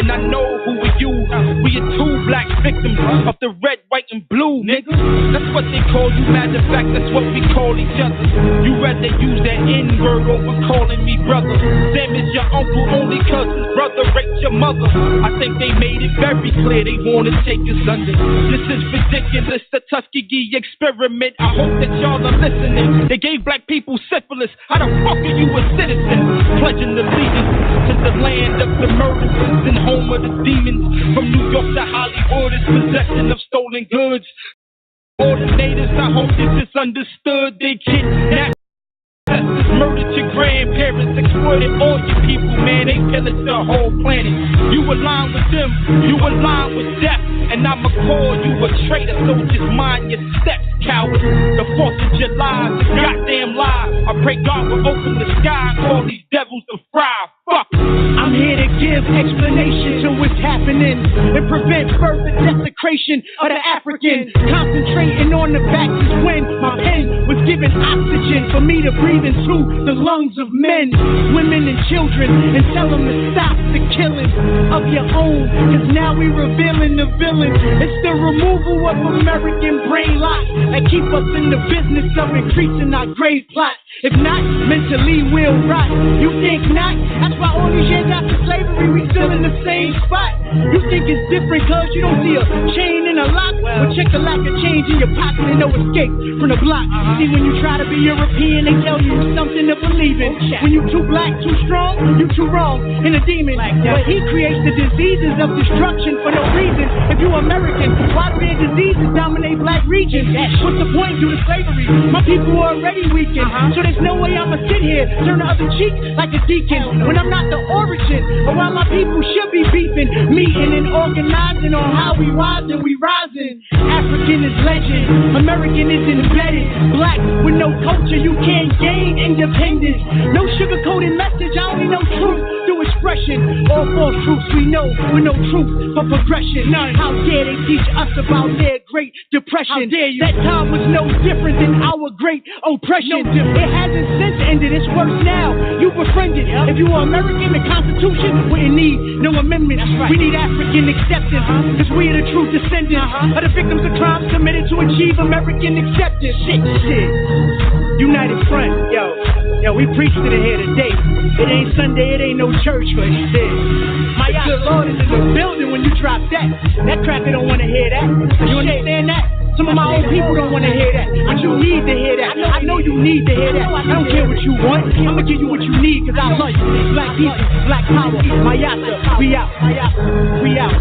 and I know who are you. We are two black victims of the red, white, and blue, nigga. That's what they call you. Matter of fact, that's what we call each other. You rather use that N-word over calling me brother. Sam is your uncle, only cousin, brother raped your mother. I think they made it very clear they want to take us under. This is ridiculous, the Tuskegee experiment. I hope that y'all are listening. They gave black people syphilis. How the fuck are you a citizen? Pledging allegiance to the land of the murderers and home of the demons. From New York to Hollywood is possession of stolen goods. All the natives, I hope this is understood. They kidnapped, murdered your grandparents, exploited all your people, man. They pillaged the whole planet. You align with them, you align with death. And I'ma call you a traitor, so just mind your steps, coward. The 4th of July, the goddamn lie. I pray God will open the sky and call these devils to fry. Fuck. I'm here to give explanation to what's happening and prevent further desecration of the African. Concentrating on the facts is when my pen was given oxygen for me to breathe into the lungs of men, women, and children, and tell them to stop the killing of your own. Cause now we revealing the villain. It's the removal of American brain lock that keep us in the business of increasing our grave plot. If not, mentally we'll rot. You think not? That's why all these years after slavery we still in the same spot. You think it's different cause you don't see a chain in a lock? Well, check the lack of change in your pocket and no escape from the block. See, when you try to be European, they tell you something to believe in. When you too black, too strong, you too wrong and a demon. But he creates the diseases of destruction for no reason. If you American, why do their diseases dominate black regions? What's the point due to slavery? My people are already weakened, so there's no way I'ma sit here, turn the other cheek like a deacon, when I'm not the origin of why my people should be beefing, meeting and organizing on how we rise and we rising. African is legend, American is embedded, black with no culture, you can't gain independence. No sugar-coated message, I only know truth through expression. All false truths we know with no truth for progression. None. How dare they teach us about their Great Depression? How dare you? That time was no different than our great oppression. No, it hasn't since ended, it's worse now. You befriended. If you were American, the Constitution wouldn't need no amendment. Right. We need African acceptance, cause we are the true descendants of the victims of crimes committed to achieve American acceptance. Shit. United Front, yo, we preach to the head today. It ain't Sunday, it ain't no church, but shit. My Lord is in the building when you drop that. That cracker don't wanna hear that. You understand that? Some of my own people don't want to hear that, but you need to hear that. I know you need to hear that. I don't care what you want. I'm gonna give you what you need, cause I love you. Black people, black power, Mayasa, we out, we out.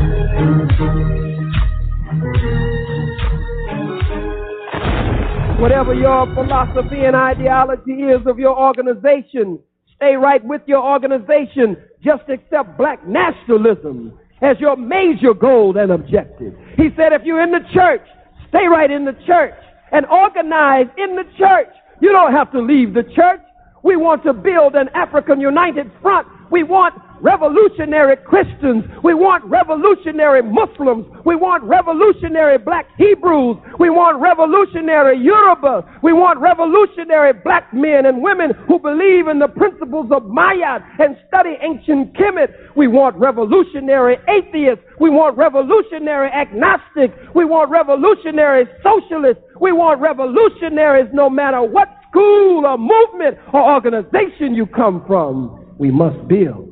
Whatever your philosophy and ideology is of your organization, stay right with your organization. Just accept black nationalism as your major goal and objective. He said if you're in the church, stay right in the church and organize in the church. You don't have to leave the church. We want to build an African United Front. We want revolutionary Christians. We want revolutionary Muslims. We want revolutionary black Hebrews. We want revolutionary Yoruba. We want revolutionary black men and women who believe in the principles of Maya and study ancient Kemet. We want revolutionary atheists. We want revolutionary agnostics. We want revolutionary socialists. We want revolutionaries no matter what school or movement or organization you come from. We must build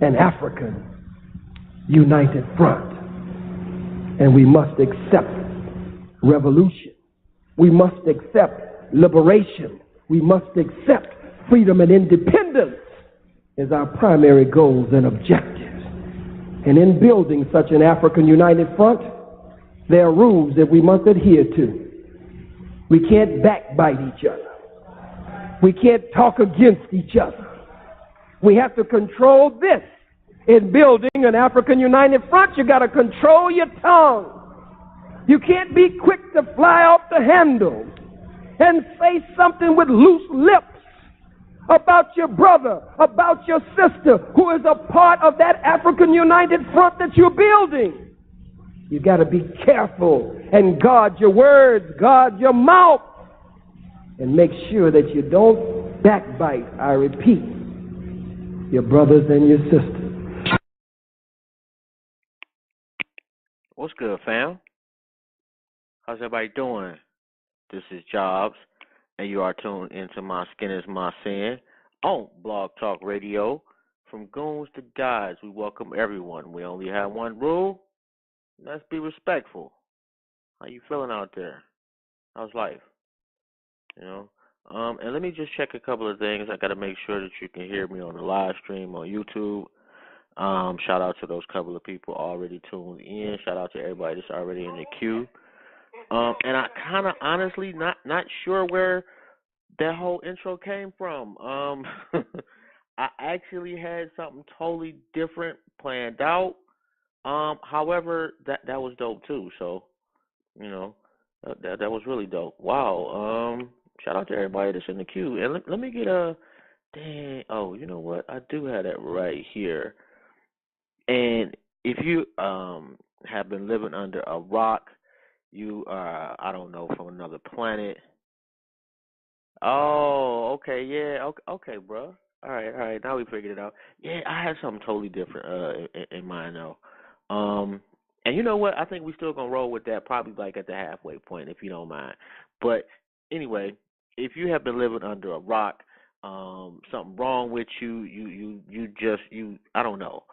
an African United Front. And we must accept revolution. We must accept liberation. We must accept freedom and independence as our primary goals and objectives. And in building such an African United Front, there are rules that we must adhere to. We can't backbite each other. We can't talk against each other. We have to control this. In building an African United Front, you got to control your tongue. You can't be quick to fly off the handle and say something with loose lips about your brother, about your sister, who is a part of that African United Front that you're building. You got to be careful and guard your words, guard your mouth, and make sure that you don't backbite, I repeat, your brothers and your sisters. What's good, fam? How's everybody doing? This is Jobs, and you are tuned into My Skin is My Sin on Blog Talk Radio. From goons to guys, we welcome everyone. We only have one rule. Let's be respectful. How you feeling out there? How's life? You know? And let me just check a couple of things. I got to make sure that you can hear me on the live stream on YouTube. Shout out to those couple of people already tuned in. Shout out to everybody that's already in the queue. And I kind of honestly not sure where that whole intro came from. I actually had something totally different planned out. However, that was dope too. So, you know, that was really dope. Wow. Shout out to everybody that's in the queue. And let me get a dang. Oh, you know what? I do have that right here. And if you have been living under a rock, you are, I don't know, from another planet. Oh, okay, yeah, okay, bro. All right. Now we figured it out. Yeah, I had something totally different in mind though. And you know what? I think we still gonna roll with that, probably like at the halfway point, if you don't mind. But anyway, if you have been living under a rock, something wrong with you just I don't know.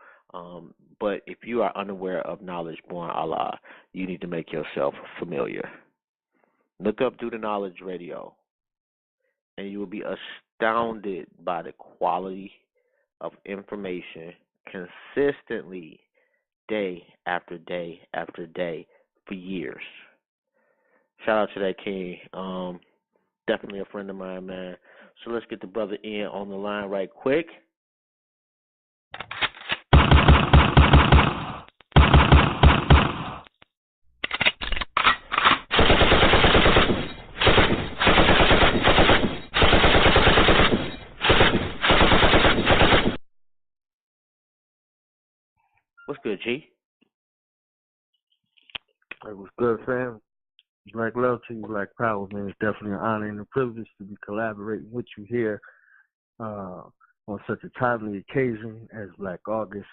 But if you are unaware of knowledge born Allah, you need to make yourself familiar. Look up Do the Knowledge Radio, and you will be astounded by the quality of information consistently, day after day after day, for years. Shout out to that king. Definitely a friend of mine, man. So let's get the brother in on the line right quick. What's good, G? Hey, what's good, fam? Black love to you, Black Power, man. It's definitely an honor and a privilege to be collaborating with you here on such a timely occasion as Black August.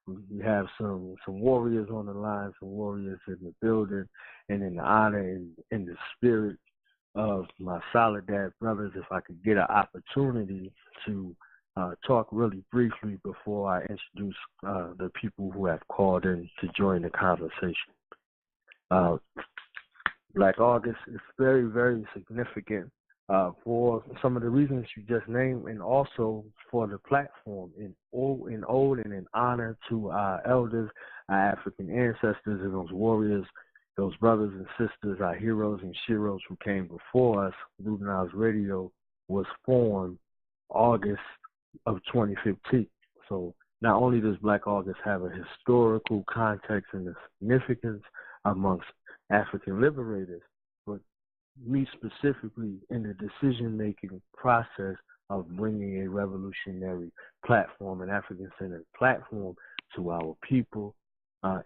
We have some warriors on the line, some warriors in the building, and in the honor and in the spirit of my Solidad brothers, if I could get an opportunity to talk really briefly before I introduce the people who have called in to join the conversation. Black August is very, very significant for some of the reasons you just named, and also for the platform in ode and in honor to our elders, our African ancestors, and those warriors, those brothers and sisters, our heroes and sheroes who came before us. Ludenau's Radio was formed August of 2015. So not only does Black August have a historical context and a significance amongst African liberators, but me specifically in the decision-making process of bringing a revolutionary platform, an African-centered platform to our people,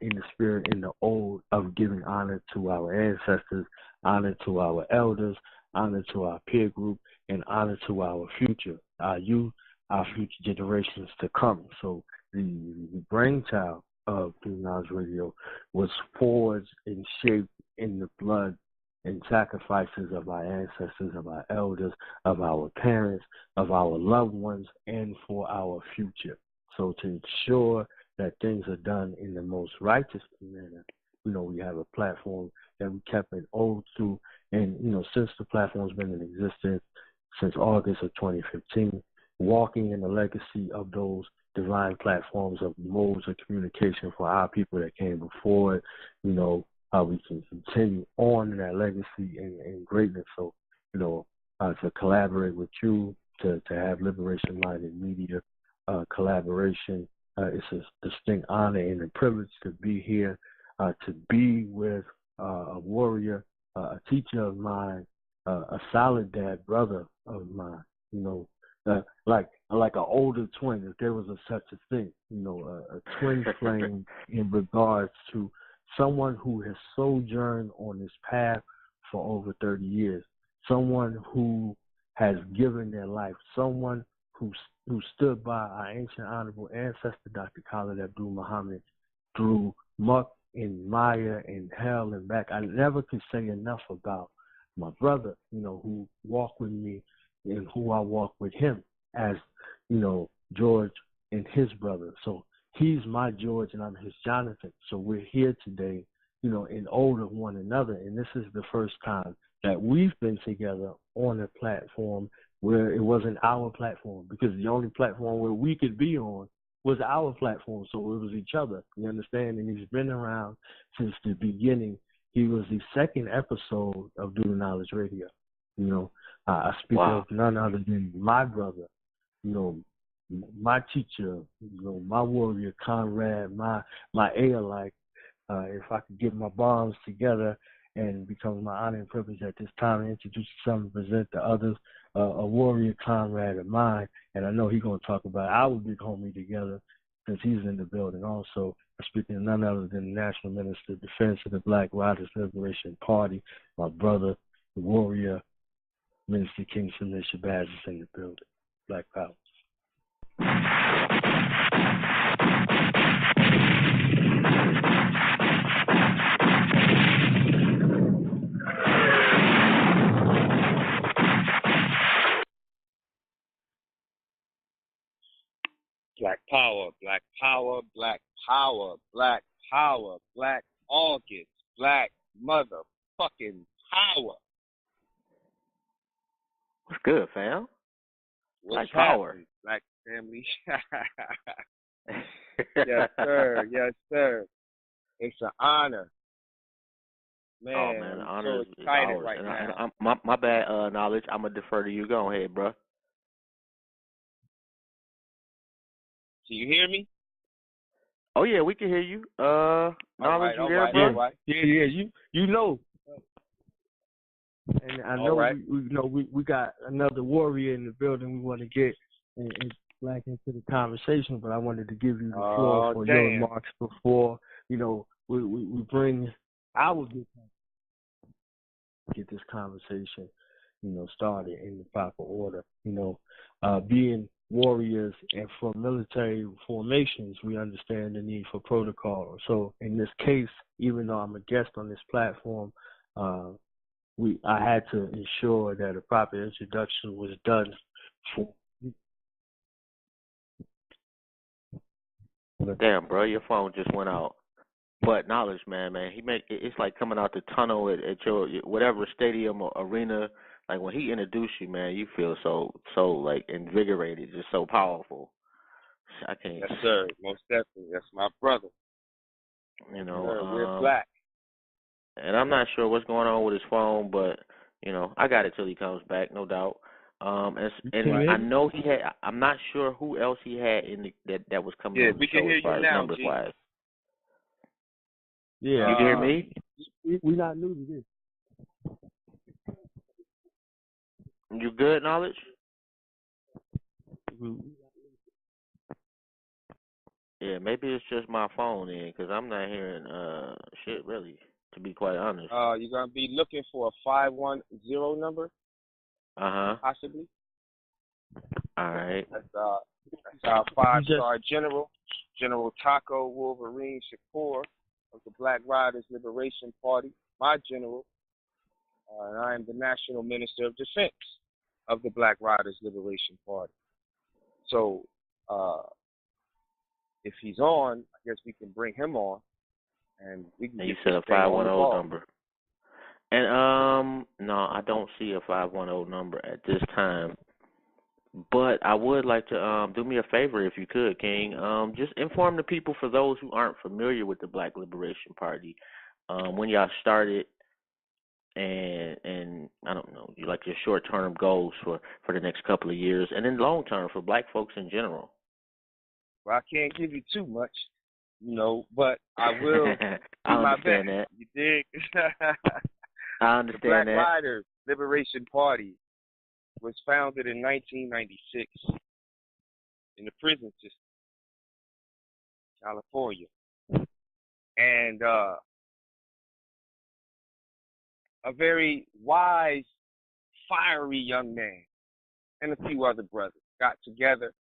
in the spirit, in the ode of giving honor to our ancestors, honor to our elders, honor to our peer group, and honor to our future, our youth, our future generations to come. So the brainchild of Blue Knowledge Radio was forged and shaped in the blood and sacrifices of our ancestors, of our elders, of our parents, of our loved ones, and for our future. So to ensure that things are done in the most righteous manner, we have a platform that we kept an ode to, and since the platform's been in existence since August of 2015, walking in the legacy of those divine platforms of modes of communication for our people that came before it, how we can continue on in that legacy and greatness. So, to collaborate with you, to have Liberation Minded Media collaboration, it's a distinct honor and a privilege to be here, to be with a warrior, a teacher of mine, a solid dad brother of mine, like an older twin, if there was such a thing, a twin flame in regards to someone who has sojourned on this path for over 30 years, someone who has given their life, someone who stood by our ancient honorable ancestor, Dr. Khalid Abdul Muhammad, through muck in Maya and hell and back. I never could say enough about my brother, who walked with me and who I walk with him as, George and his brother. So he's my George and I'm his Jonathan. So we're here today, in ode of one another. And this is the first time that we've been together on a platform where it wasn't our platform, because the only platform where we could be on was our platform. So it was each other. You understand? And he's been around since the beginning. He was the second episode of Do the Knowledge Radio. I speak of none other than my brother, my teacher, my warrior, comrade, my alike. If I could get my bombs together and become my honor and privilege at this time to introduce some and present the others, a warrior comrade of mine, and I know he's going to talk about our big homie together since he's in the building also. I'm speaking of none other than the National Minister of Defense of the Black Riders Liberation Party, my brother, the warrior, Minister King Samir Shabazz is in the building. Black Power. Black power, black power, black power, black power, black August, black motherfucking power. What's good, fam? What's black power. Black family. Yes, sir. Yes, sir. It's an honor. Man, oh, man, the I'm honor so excited is ours. right now. My bad, Knowledge. I'm going to defer to you. Go ahead, bro. Can you hear me? Oh, yeah, we can hear you. Knowledge, you there, bro? All right. Yeah, you know. And I know we got another warrior in the building we want to get and black into the conversation, but I wanted to give you the floor for your remarks before, we bring our good get this conversation, started in the proper order. Being warriors and for military formations, we understand the need for protocol. So in this case, even though I'm a guest on this platform, I had to ensure that a proper introduction was done for. Damn, bro, your phone just went out. But Knowledge, man, it's like coming out the tunnel at your whatever stadium or arena. Like when he introduced you, man, you feel so like invigorated, just so powerful. I can't. Yes, sir. Most definitely. That's my brother. We're black. And I'm not sure what's going on with his phone, but I got it till he comes back, no doubt. And I know he had. I'm not sure who else he had in that was coming. Yeah, on the we show can hear as far you as now, numbers G. wise. Yeah, you can hear me? We're not new to this. You good, Knowledge? Yeah, maybe it's just my phone then, because I'm not hearing shit really, to be quite honest. You're gonna be looking for a 510 number? Possibly. All right. That's our 5-star general, General Taco Wolverine Shakur of the Black Riders Liberation Party, my general. And I am the National Minister of Defense of the Black Riders Liberation Party. So, if he's on, I guess we can bring him on, and we can. And get you said a 510 number. And no, I don't see a 510 number at this time. But I would like to do me a favor if you could, King. Just inform the people, for those who aren't familiar with the Black Liberation Party, when y'all started, and I don't know, like your short-term goals for the next couple of years, and then long-term for Black folks in general. Well, I can't give you too much, but I will do my best. That. You dig? I understand the Black that. Riders Liberation Party was founded in 1996 in the prison system, California. And a very wise, fiery young man and a few other brothers got together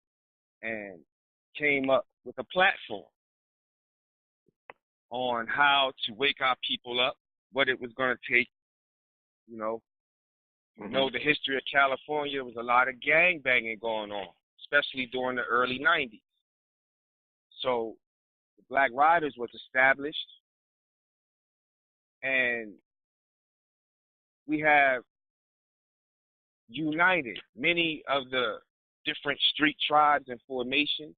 and came up with a platform on how to wake our people up, what it was going to take. You know, the history of California. There was a lot of gang banging going on, especially during the early 90s. So the Black Riders was established, and we have united many of the different street tribes and formations.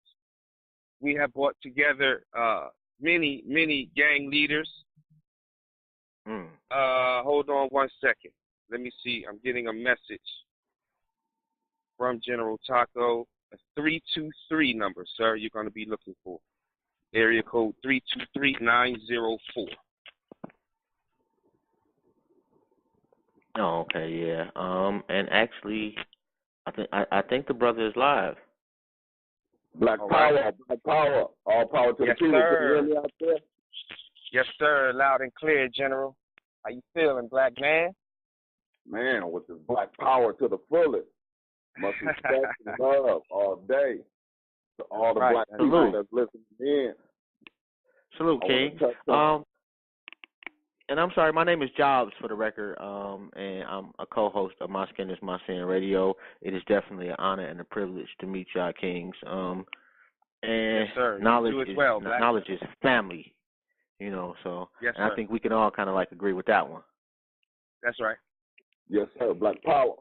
We have brought together many gang leaders. Hold on one second. Let me see. I'm getting a message from General Taco. A 323 number, sir, you're going to be looking for. Area code 323904. Oh, okay, yeah. And actually, I think the brother is live. Black Power, Black Power. All power to the people. Sir. Can you hear me out there? Yes, sir. Loud and clear, General. How you feeling, black man? Man, with this Black Power to the fullest. Much respect and love all day to all the black people that's listening in. Salute, King. And I'm sorry, my name is Jobs for the record, and I'm a co-host of My Skin is My Sin Radio. It is definitely an honor and a privilege to meet y'all, Kings. And yes, sir. knowledge is family, you know. So, yes, and I think we can all kind of like agree with that one. That's right. Yes, sir. Black Power.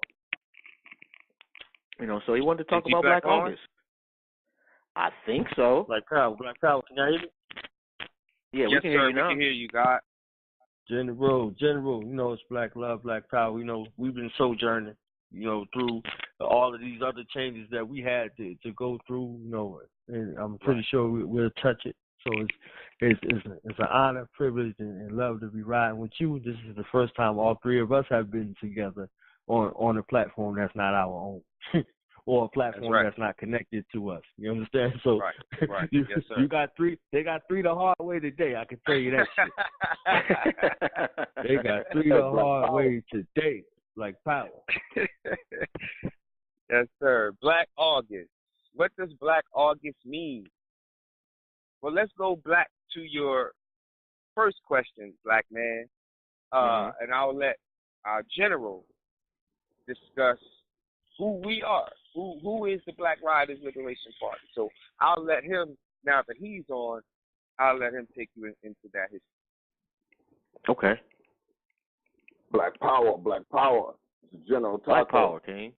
You know, so he wanted to talk about Black August. I think so. Black Power. Can y'all hear me? Yeah, yes, we can hear you now. We can hear you, God. General, you know, it's Black Love, Black Power. You know, we've been sojourning, you know, through all of these other changes that we had to go through, you know, and I'm pretty sure we'll touch it. So it's an honor, privilege, and love to be riding with you. This is the first time all three of us have been together on a platform that's not our own. Or a platform that's not connected to us. You understand? So right. Yes, sir. You got three. They got three the hard way today. I can tell you that shit. They got three the hard way today. Like Power. Yes, sir. Black August. What does Black August mean? Well, let's go back to your first question, black man. And I'll let our general discuss who we are. Who is the Black Riders Liberation Party? So I'll let him, now that he's on, I'll let him take you into that history. Okay. Black Power, Black Power. It's General Taco. Black Power, King.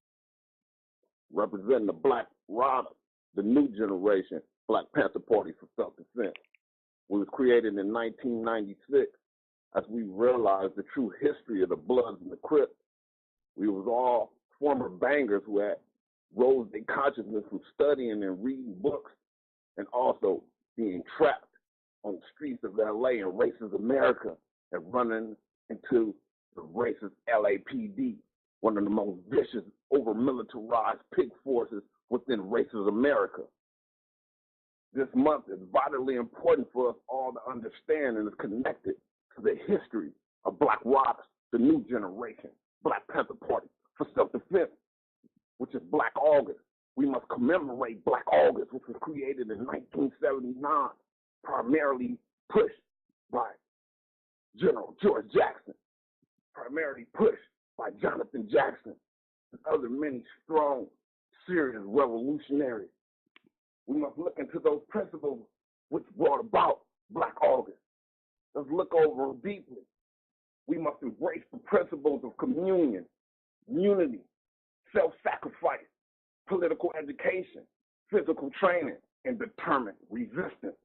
Representing the Black Riders, the new generation Black Panther Party for Self-Defense. We was created in 1996 as we realized the true history of the Bloods and the Crips. We was all former bangers who had rose their consciousness from studying and reading books and also being trapped on the streets of LA and racist America and running into the racist LAPD, one of the most vicious, over-militarized pig forces within racist America. This month is vitally important for us all to understand and is connected to the history of Black Riders, the new generation, Black Panther Party for Self-Defense, which is Black August. We must commemorate Black August, which was created in 1979, primarily pushed by General George Jackson, primarily pushed by Jonathan Jackson and other many strong, serious revolutionaries. We must look into those principles which brought about Black August. Let's look over them deeply. We must embrace the principles of communion, unity, self-sacrifice, political education, physical training, and determined resistance.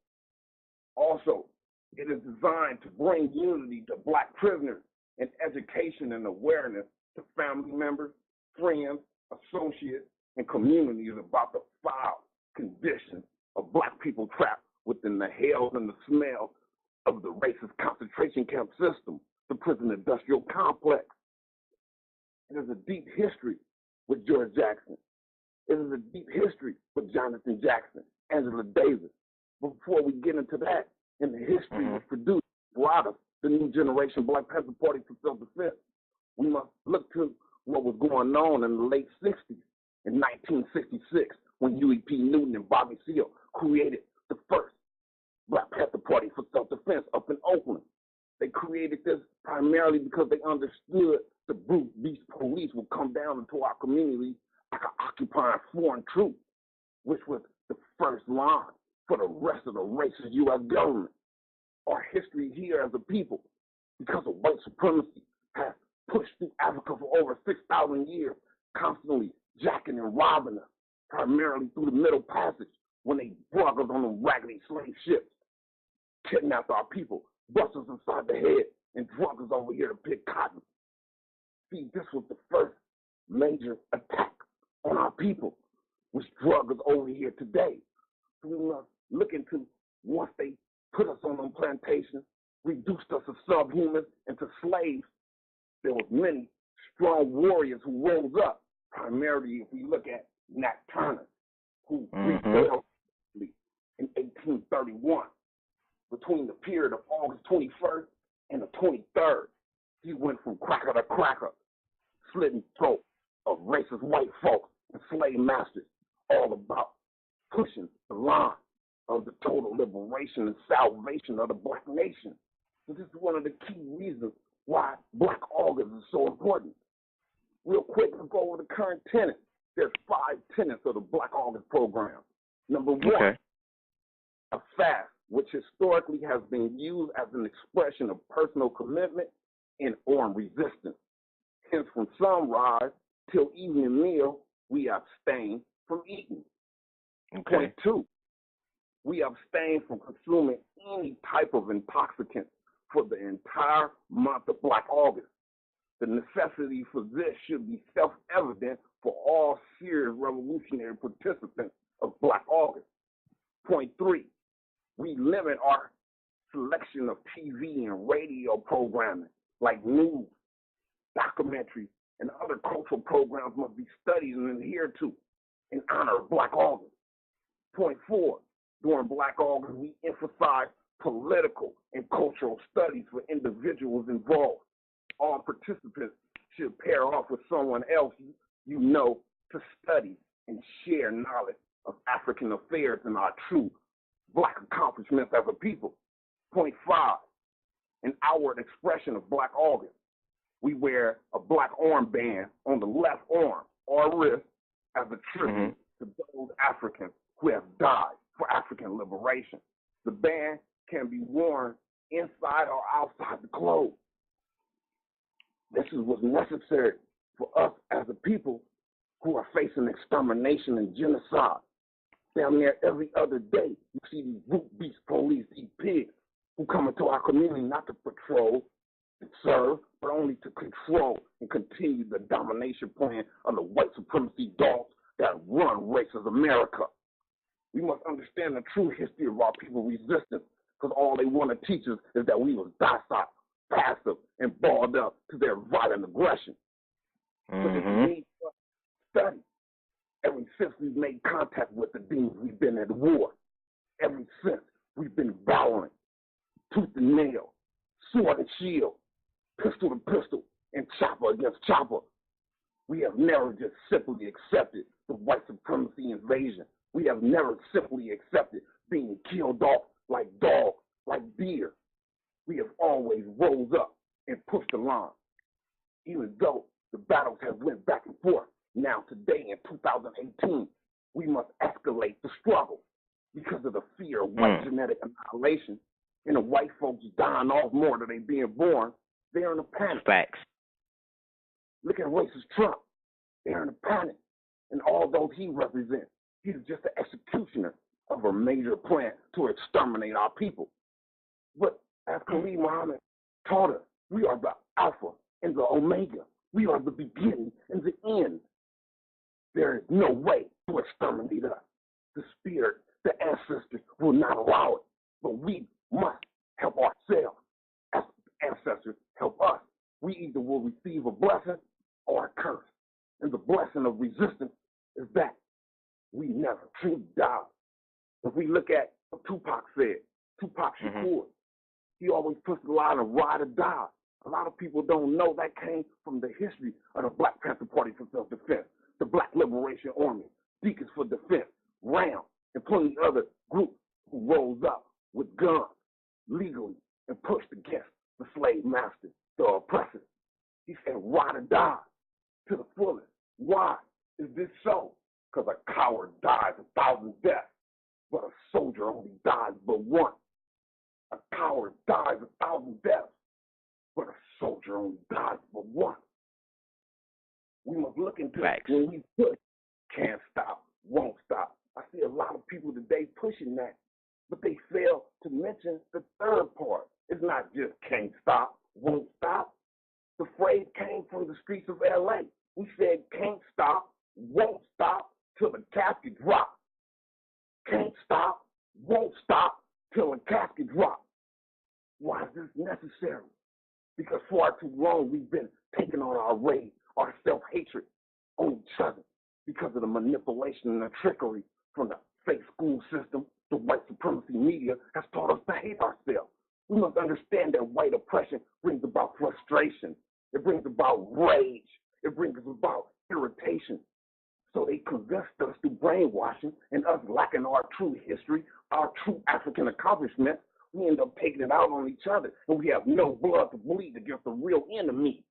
Also, it is designed to bring unity to Black prisoners and education and awareness to family members, friends, associates, and communities about the foul conditions of Black people trapped within the hells and the smells of the racist concentration camp system, the prison industrial complex. It is a deep history with George Jackson. It is a deep history with Jonathan Jackson, Angela Davis. Before we get into that, in the history was produced, brought us the new generation Black Panther Party for Self-Defense. We must look to what was going on in the late 60s, in 1966, when Huey P. Newton and Bobby Seale created the first Black Panther Party for Self-Defense. Self-Defense up in Oakland. They created this primarily because they understood the brute beast police would come down into our community like an occupying foreign troop, which was the first line for the rest of the racist U.S. government. Our history here as a people, because of white supremacy, has pushed through Africa for over 6,000 years, constantly jacking and robbing us, primarily through the Middle Passage when they brought us on them raggedy slave ships, kidnapped our people, bust us inside the head, and drug us over here to pick cotton. See, this was the first major attack on our people, which drug us over here today. So we must look into, once they put us on them plantations, reduced us as subhumans into slaves, there was many strong warriors who rose up, primarily if we look at Nationa, who rebelled in 1831. Between the period of August 21st and the 23rd, he went from cracker to cracker, slitting throats of racist white folks and slave masters, all about pushing the line of the total liberation and salvation of the black nation. So this is one of the key reasons why Black August is so important. Real quick, let's go over the current tenets. There's 5 tenets of the Black August program. Number 1, a fast, which historically has been used as an expression of personal commitment and armed resistance. Hence, from sunrise till evening meal, we abstain from eating. Point 2, we abstain from consuming any type of intoxicant for the entire month of Black August. The necessity for this should be self-evident for all serious revolutionary participants of Black August. Point 3, we limit our selection of TV and radio programming, like news, documentaries, and other cultural programs must be studied and adhered to in honor of Black August. Point 4, during Black August, we emphasize political and cultural studies for individuals involved. All participants should pair off with someone else you know to study and share knowledge of African affairs and our true Black accomplishments as a people. Point 5, an outward expression of Black August. We wear a black armband on the left arm or wrist as a tribute to those Africans who have died for African liberation. The band can be worn inside or outside the clothes. This is what's necessary for us as a people who are facing extermination and genocide. Down there every other day, you see these brute beast police, these pigs, who come into our community not to patrol and serve, but only to control and continue the domination plan of the white supremacy dogs that run racist America. We must understand the true history of our people's resistance, because all they want to teach us is that we was docile, passive, and balled up to their violent aggression. But if we need to study, ever since we've made contact with the demons, we've been at war. Ever since we've been violent, tooth and nail, sword and shield, pistol to pistol, and chopper against chopper. We have never just simply accepted the white supremacy invasion. We have never simply accepted being killed off like dogs, like deer. We have always rose up and pushed the line. Even though the battles have went back and forth, now today in 2018, we must escalate the struggle because of the fear of white genetic annihilation and the white folks dying off more than they being born. They're in a panic. Facts. Look at racist Trump. They're in a panic. And all those he represents, he's just the executioner of a major plan to exterminate our people. But as Khalid Muhammad taught us, we are the Alpha and the Omega. We are the beginning and the end. There is no way to exterminate us. The spirit, the ancestors will not allow it. But we must help ourselves as ancestors help us. We either will receive a blessing or a curse. And the blessing of resistance is that we never truly die. If we look at what Tupac said, Tupac Shakur, he always puts the line of ride or die. A lot of people don't know that came from the history of the Black Panther Party for Self-Defense, the Black Liberation Army, Deacons for Defense, RAM, and plenty other groups who rose up with guns legally and pushed against the slave master, the oppressor. He said, ride or die to the fullest. Why is this so? Because a coward dies 1,000 deaths, but a soldier only dies but one. A coward dies 1,000 deaths, but a soldier only dies but one. We must look into it when we push. Can't stop, won't stop. I see a lot of people today pushing that, but they fail to mention the third part. It's not just can't stop, won't stop. The phrase came from the streets of LA. We said can't stop, won't stop till the casket drops. Can't stop, won't stop till the casket drops. Why is this necessary? Because far too long we've been taking on our rage, our self-hatred on each other because of the manipulation and the trickery from the fake school system. The white supremacy media has taught us to hate ourselves. We must understand that white oppression brings about frustration. It brings about rage. It brings about irritation. So they convinced us through brainwashing and us lacking our true history, our true African accomplishments. We end up taking it out on each other, and we have no blood to bleed against the real enemy.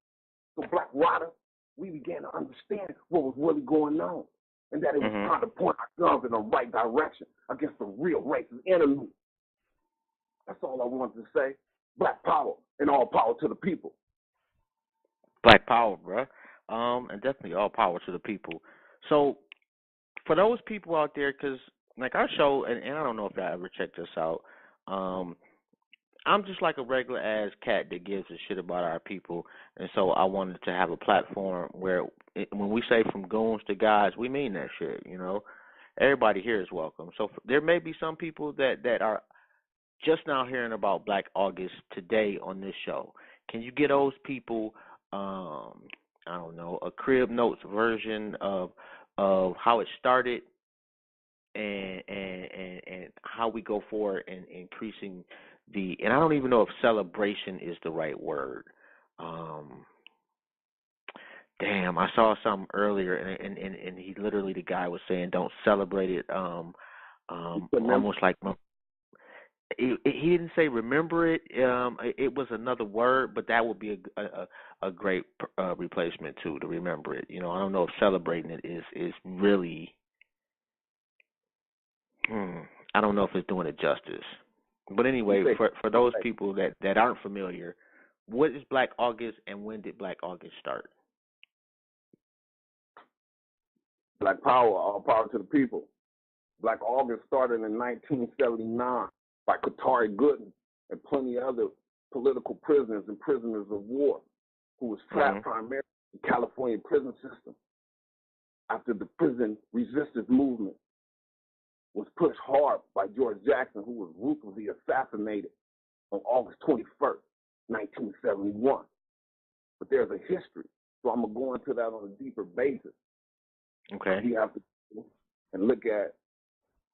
So Black Rider, we began to understand what was really going on, and that it was time to point our guns in the right direction against the real racist enemy. That's all I wanted to say. Black power and all power to the people. Black power, bruh. And definitely all power to the people. So for those people out there, because like our show, and I don't know if y'all ever checked this out, I'm just like a regular ass cat that gives a shit about our people, and so I wanted to have a platform where when we say from goons to guys, we mean that shit, you know. Everybody here is welcome. So there may be some people that are just now hearing about Black August today on this show. Can you get those people, I don't know, a Crib Notes version of how it started and how we go forward and increasing and I don't even know if celebration is the right word. Damn, I saw something earlier, and he literally, the guy was saying, don't celebrate it. Almost like he didn't say remember it. It was another word, but that would be a great replacement too, to remember it. You know, I don't know if celebrating it is really. I don't know if it's doing it justice. But anyway, for those people that aren't familiar, what is Black August and when did Black August start? Black power, all power to the people. Black August started in 1979 by Qatari Gooden and plenty of other political prisoners and prisoners of war who was trapped primarily in the California prison system after the prison resistance movement was pushed hard by George Jackson, who was ruthlessly assassinated on August 21st, 1971. But there's a history, so I'm going to go into that on a deeper basis. Okay. You have to go and look at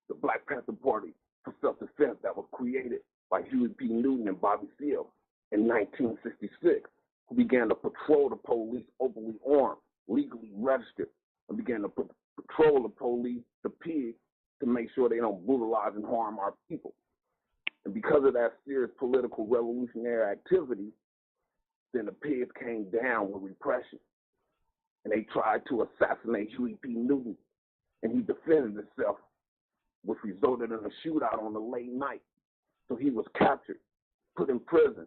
the Black Panther Party for self-defense that was created by Huey P. Newton and Bobby Seale in 1966, who began to patrol the police openly armed, legally registered, and began to patrol the police, the pigs, to make sure they don't brutalize and harm our people. And because of that serious political revolutionary activity, then the pigs came down with repression. And they tried to assassinate Huey P. Newton, and he defended himself, which resulted in a shootout on the late night. So he was captured, put in prison.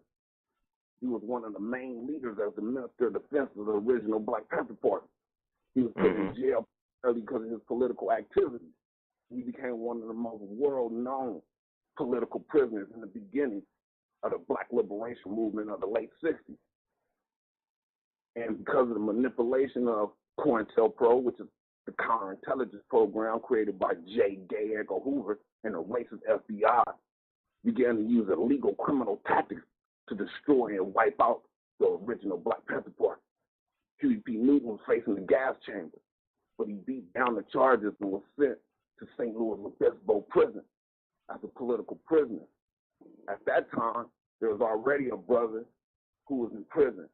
He was one of the main leaders as the Minister of Defense of the original Black Panther Party. He was put in jail early because of his political activities. He became one of the most world-known political prisoners in the beginning of the Black liberation movement of the late 60s. And because of the manipulation of COINTELPRO, which is the counterintelligence program created by J. Gay Edgar Hoover and the racist FBI, began to use illegal criminal tactics to destroy and wipe out the original Black Panther Party. Huey P. Newton was facing the gas chamber, but he beat down the charges and was sent to St. Louis Obispo prison as a political prisoner. At that time, there was already a brother who was in prison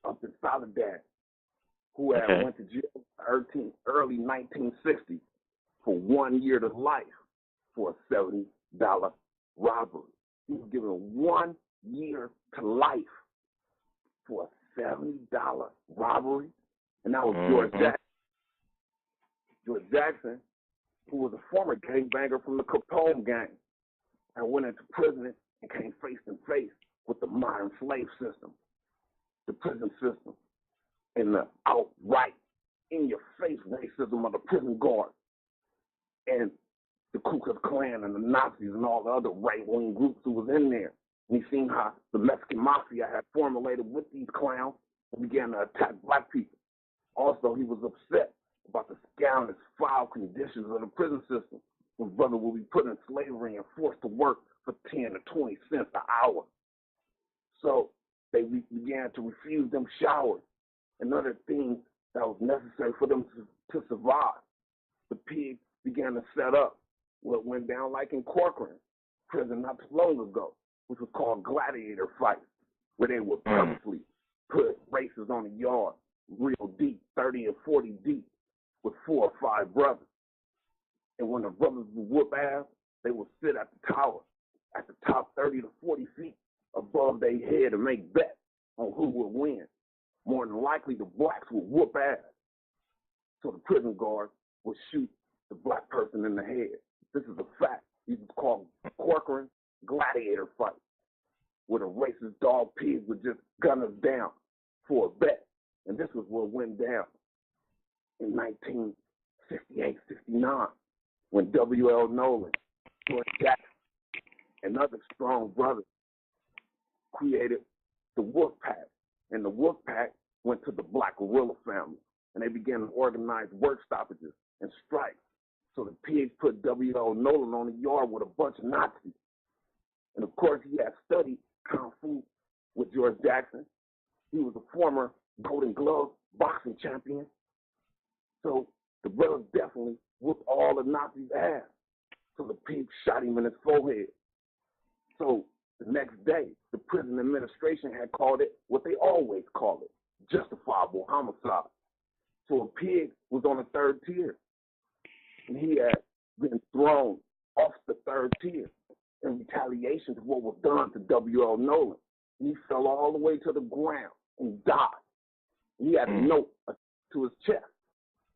up in Soledad, who had went to jail in early 1960 for 1 year to life for a $70 robbery. He was given 1 year to life for a $70 robbery, and that was George Jackson. George Jackson, who was a former gangbanger from the Capone gang, and went into prison and came face to face with the modern slave system, the prison system, and the outright, in-your-face racism of the prison guard, and the Ku Klux Klan and the Nazis and all the other right-wing groups who was in there. And he seen how the Mexican mafia had formulated with these clowns and began to attack black people. Also, he was upset about the scandalous, foul conditions of the prison system, when brothers will be put in slavery and forced to work for 10 to 20 cents an hour. So they began to refuse them showers and other things that was necessary for them to survive. The pigs began to set up what went down like in Corcoran prison not too long ago, which was called gladiator fights, where they would purposely put races on the yard real deep, 30 or 40 deep, with 4 or 5 brothers. And when the brothers would whoop ass, they would sit at the tower at the top 30 to 40 feet above their head and make bets on who would win. More than likely, the blacks would whoop ass. So the prison guard would shoot the black person in the head. This is a fact. These are called Corcoran gladiator fights, where the racist dog pigs would just gun us down for a bet. And this was what went down in 1958, 59, when W.L. Nolan, George Jackson, and other strong brothers created the Wolf Pack. And the Wolf Pack went to the Black Guerrilla family, and they began to organize work stoppages and strikes. So the pigs put W.L. Nolan on the yard with a bunch of Nazis. And of course, he had studied Kung Fu with George Jackson. He was a former Golden Glove boxing champion. So the brothers definitely whooped all the Nazis' ass. So the pigs shot him in his forehead. So the next day, the prison administration had called it what they always call it, justifiable homicide. So a pig was on the 3rd tier, and he had been thrown off the 3rd tier in retaliation to what was done to W.L. Nolan. And he fell all the way to the ground and died. He had a note to his chest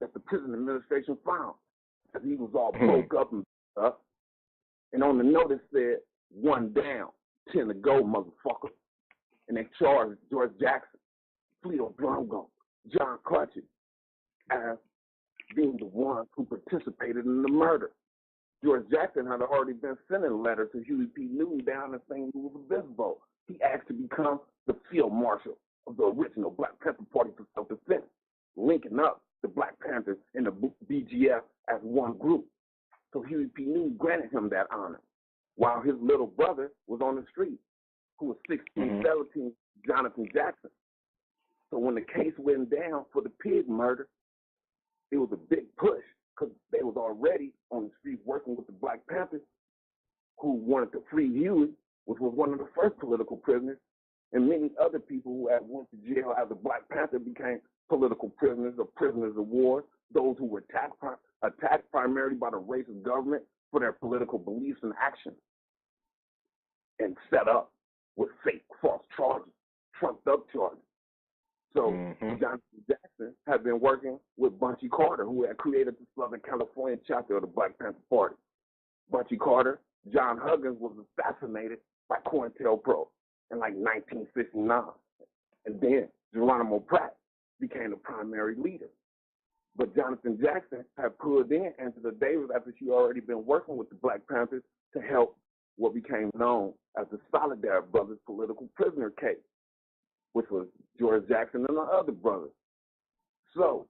that the prison administration found, as he was all broke up and stuff. And on the note it said, 1 down, 10 to go, motherfucker. And they charged George Jackson, Fleeto Drongo, John Clutches as being the ones who participated in the murder. George Jackson had already been sending a letter to Huey P. Newton down in St. Louis Obispo. He asked to become the field marshal of the original Black Panther Party for self-defense, linking up the Black Panthers and the BGF as one group. So Huey P. Newton granted him that honor, while his little brother was on the street, who was 16, 17, Jonathan Jackson. So when the case went down for the pig murder, it was a big push, because they was already on the street working with the Black Panthers, who wanted to free Huey, which was one of the first political prisoners, and many other people who had went to jail as a Black Panther became political prisoners or prisoners of war, those who were attacked primarily by the racist government for their political beliefs and actions, and set up with fake false charges, trumped up charges. So Jonathan Jackson had been working with Bunchy Carter, who had created the Southern California chapter of the Black Panther Party. Bunchy Carter, John Huggins was assassinated by COINTELPRO in like 1959. And then Geronimo Pratt became the primary leader. But Jonathan Jackson had pulled in Angela Davis after she already been working with the Black Panthers to help what became known as the Solidarity Brothers political prisoner case, which was George Jackson and the other brothers. So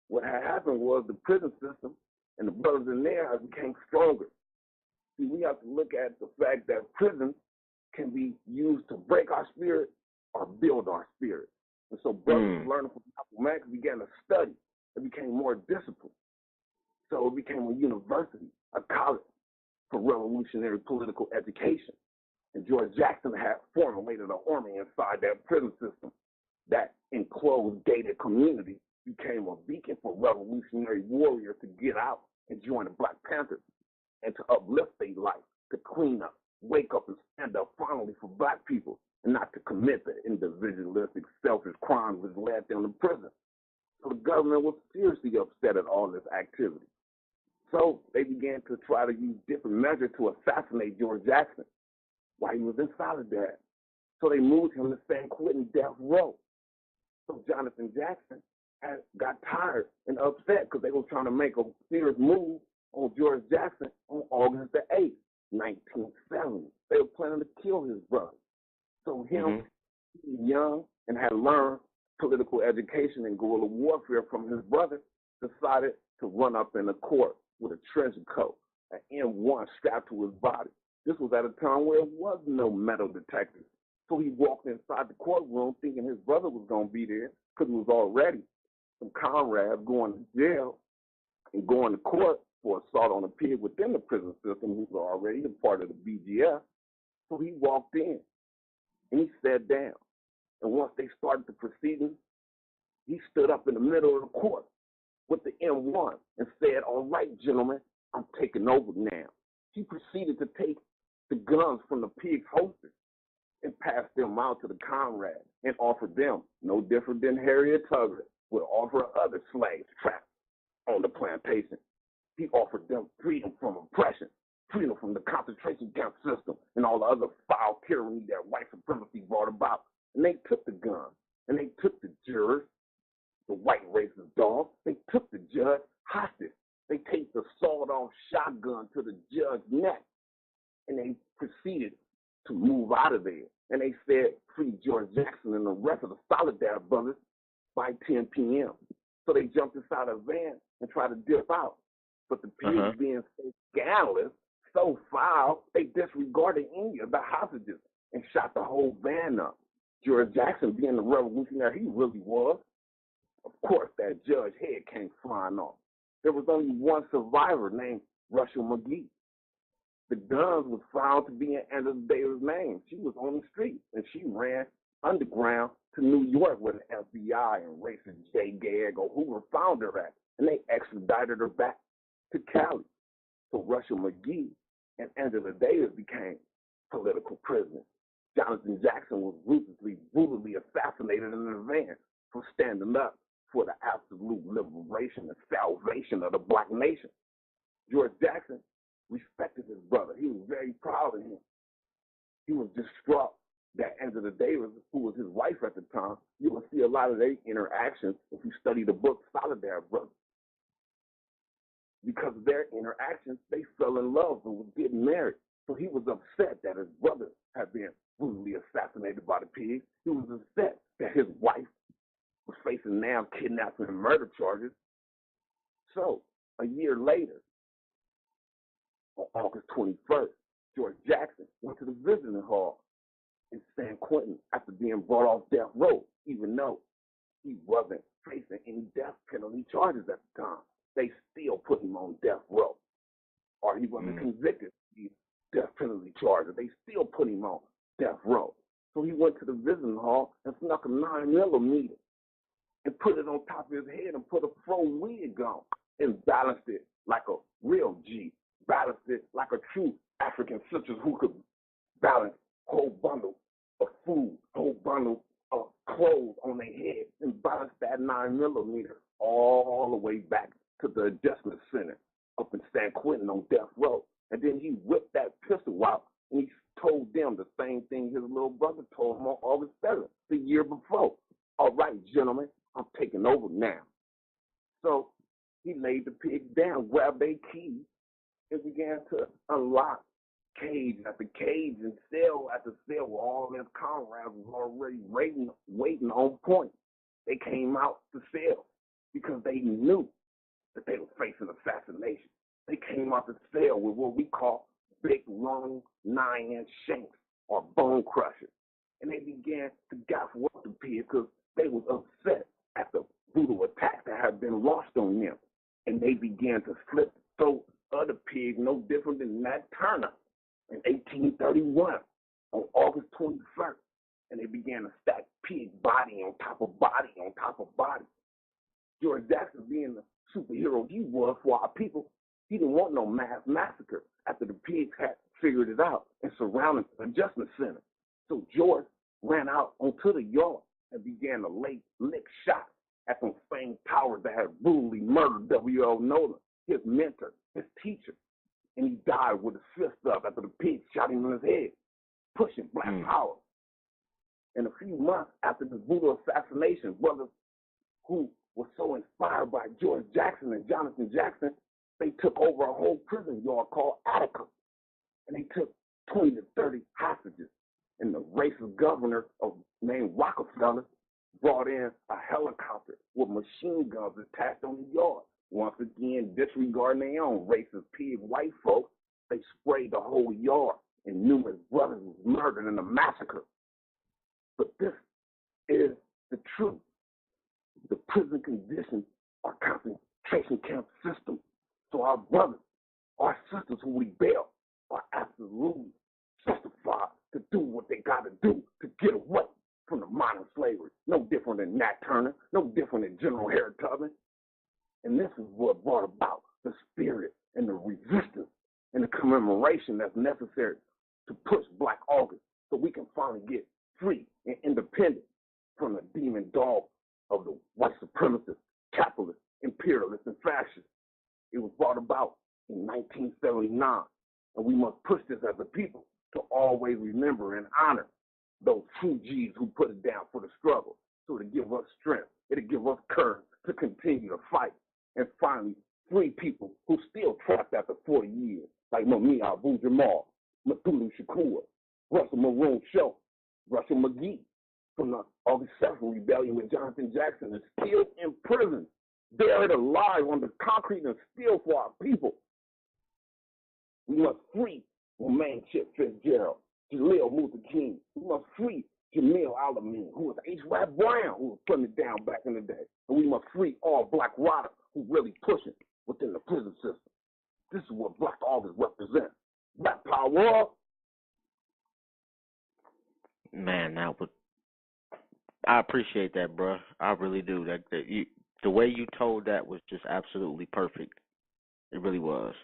what had happened was the prison system and the brothers in there became stronger. See, we have to look at the fact that prisons can be used to break our spirit or build our spirit. And so brothers learning from Malcolm X began to study. It became more disciplined. So it became a university, a college for revolutionary political education. And George Jackson had formulated an army inside that prison system. That enclosed, gated community became a beacon for revolutionary warriors to get out and join the Black Panthers and to uplift their life, to clean up, wake up and stand up finally for black people and not to commit the individualistic, selfish crimes which led them to prison. So the government was seriously upset at all this activity. So they began to try to use different measures to assassinate George Jackson while he was in solidarity. So they moved him to San Quentin death row. So Jonathan Jackson got tired and upset because they were trying to make a serious move on George Jackson on August the 8th, 1970. They were planning to kill his brother. So him, young and had learned political education and guerrilla warfare from his brother, decided to run up in the court with a trench coat, an M1 strapped to his body. This was at a time where there was no metal detectors. So he walked inside the courtroom thinking his brother was going to be there because he was already some comrades going to jail and going to court for assault on a pig within the prison system who was already a part of the BGF. So he walked in and he sat down. And once they started the proceedings, he stood up in the middle of the court with the M1 and said, "All right, gentlemen, I'm taking over now." He proceeded to take the guns from the pig's holsters and pass them out to the comrades and offer them, no different than Harriet Tubman would offer other slaves trapped on the plantation. He offered them freedom from oppression, freedom from the concentration camp system and all the other foul tyranny that white supremacy brought about. And they took the guns, and they took the jurors, the white racist dogs. They took the judge hostage. They taped the sawed-off shotgun to the judge's neck, and they proceeded to move out of there. And they said, "Free George Jackson and the rest of the Solidarity brothers by 10 p.m. So they jumped inside a van and tried to dip out. But the pigs being so scandalous, so foul, they disregarded any of the hostages and shot the whole van up. George Jackson, being the revolutionary he really was, of course, that judge's head came flying off. There was only one survivor named Russell McGee. The guns was found to be in Angela Davis' name. She was on the street, and she ran underground to New York where the FBI and racist J. Gagg or Hoover found her at, and they extradited her back to Cali. So Russell McGee and Angela Davis became political prisoners. Jonathan Jackson was ruthlessly, brutally assassinated in an van for standing up for the absolute liberation and salvation of the black nation. George Jackson respected his brother. He was very proud of him. He was distraught that Angela Davis, who was his wife at the time, you will see a lot of their interactions if you study the book Solidarity Brothers. Because of their interactions, they fell in love and were getting married. So he was upset that his brother had been brutally assassinated by the pigs. He was upset that his wife was facing now kidnapping and murder charges. So a year later, on August 21st, George Jackson went to the visiting hall in San Quentin after being brought off death row, even though he wasn't facing any death penalty charges at the time. They still put him on death row. Or he wasn't convicted of these death penalty charges. They still put him on death row. So he went to the visiting hall and snuck a 9mm and put it on top of his head and put a fro wig on and balanced it like a real G. Balanced it like a true African sisters who could balance a whole bundle of food, whole bundle of clothes on their head, and balance that 9mm all the way back to the adjustment center up in San Quentin on death row. And then he whipped that pistol out and he told them the same thing his little brother told him on August 7th, the year before. "All right, gentlemen, I'm taking over now." So he laid the pigs down, grabbed their keys, and began to unlock cage after cage and cell after cell where all his comrades was already waiting on point. They came out the cell because they knew that they were facing assassination. They came out the cell with what we call big, long, 9-inch shanks or bone crushers. And they began to gaffle up the pigs because they was upset at the brutal attack that had been launched on them. And they began to slit the throat of the pig, no different than Nat Turner in 1831 on August 21st. And they began to stack pig body on top of body on top of body. George Jackson, being the superhero he was for our people, he didn't want no mass massacre after the pigs had figured it out and surrounded the adjustment center. So George ran out onto the yard and began to lick shots at those same towers that had brutally murdered W.L. Nolan, his mentor, his teacher. And he died with his fist up after the pigs shot him in his head, pushing Black power. And a few months after the brutal assassination, brothers who were so inspired by George Jackson and Jonathan Jackson, they took over a whole prison yard called Attica. And they took 20 to 30 hostages. And the racist governor named Rockefeller brought in a helicopter with machine guns attached on the yard. Once again, disregarding their own racist pig white folks, they sprayed the whole yard, and numerous brothers was murdered in a massacre. But this is the truth. The prison conditions are concentration camp system. So our brothers, our sisters who rebel are absolutely justified to do what they got to do to get away from the modern slavery. No different than Nat Turner, no different than General Harry Tubman. And this is what brought about the spirit and the resistance and the commemoration that's necessary to push Black August so we can finally get free and independent from the demon dog of the white supremacists, capitalists, imperialists, and fascists. It was brought about in 1979, and we must push this as a people to always remember and honor those true G's who put it down for the struggle. So it'll give us strength, it'll give us courage to continue to fight and finally free people who still trapped after 40 years, like Mumia Abu-Jamal, Mutulu Shakur, Russell Maroon Show, Russell McGee from the August 7th Rebellion with Jonathan Jackson is still in prison, buried alive on the concrete and still for our people. We must free Romaine Chip Fitzgerald, Jaleel Luther King. We must free Jamil Alameen, who was H.Y. Brown, who was putting it down back in the day. And we must free all Black riders who really pushing within the prison system. This is what Black August represents. Black power. Man, I appreciate that, bro. I really do. The way you told that was just absolutely perfect. It really was.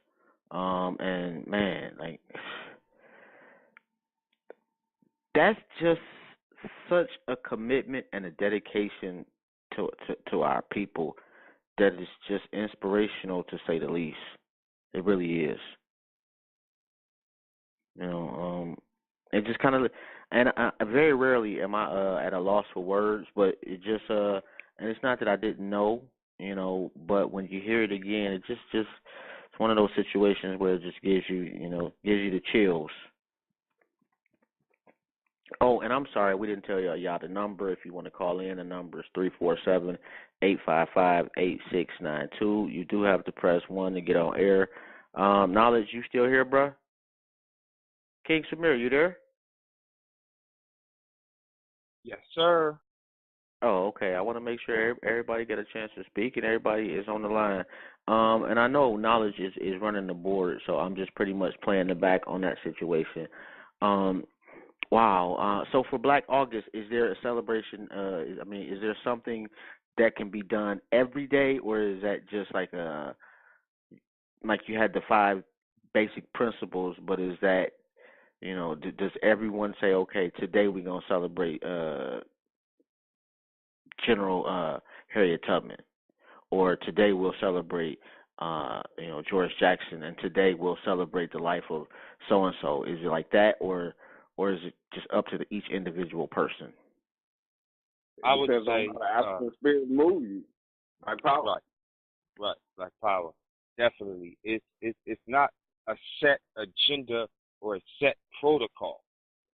And man, like that's just such a commitment and a dedication to our people that is just inspirational, to say the least. It really is. It just kind of, and I very rarely am I at a loss for words, but it just and it's not that I didn't know, but when you hear it again, it just it's one of those situations where it just gives you the chills. Oh, and I'm sorry, we didn't tell y'all the number. If you want to call in, the number is 347-855-8692. You do have to press 1 to get on air. Knowledge, you still here, bruh? King Samir, you there? Yes, sir. Oh, okay. I want to make sure everybody get a chance to speak and everybody is on the line. And I know Knowledge is running the board, so I'm just pretty much playing the back on that situation. Wow. So for Black August, is there a celebration? Is there something that can be done every day, or is that just like you had the 5 basic principles, but is that, does everyone say, okay, today we're going to celebrate General Harriet Tubman, or today we'll celebrate George Jackson, and today we'll celebrate the life of so-and-so? Is it like that, or is it just up to each individual person? I would say African spirit move you. Black power. Right. Black power. Definitely. It's not a set agenda or a set protocol.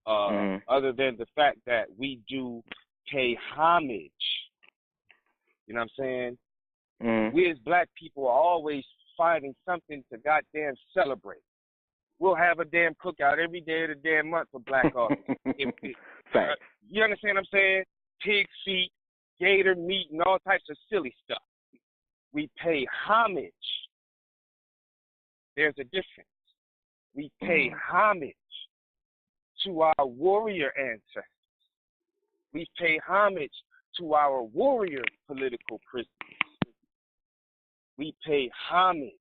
Other than the fact that we do pay homage. You know what I'm saying? We as Black people are always finding something to goddamn celebrate. We'll have a damn cookout every day of the damn month for Black August. You understand what I'm saying? Pig feet, gator meat, and all types of silly stuff. We pay homage. There's a difference. We pay homage to our warrior ancestors. We pay homage to our warrior political prisoners. We pay homage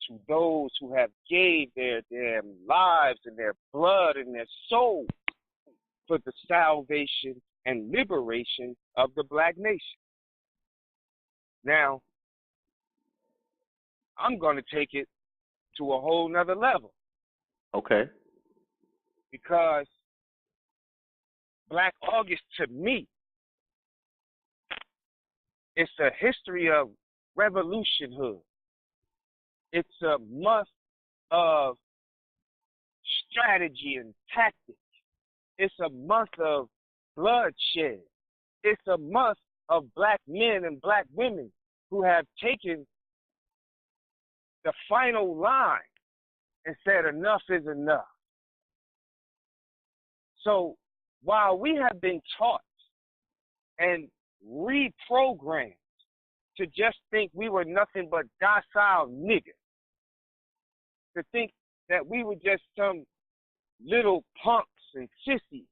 to those who have gave their lives and their blood and their soul for the salvation and liberation of the black nation. Now, I'm going to take it to a whole nother level. Okay. Because Black August, to me, it's a history of revolutionhood. It's a month of strategy and tactics. It's a month of bloodshed. It's a month of black men and black women who have taken the final line and said enough is enough. So while we have been taught and reprogrammed to just think we were nothing but docile niggas, to think that we were just some little punks and sissies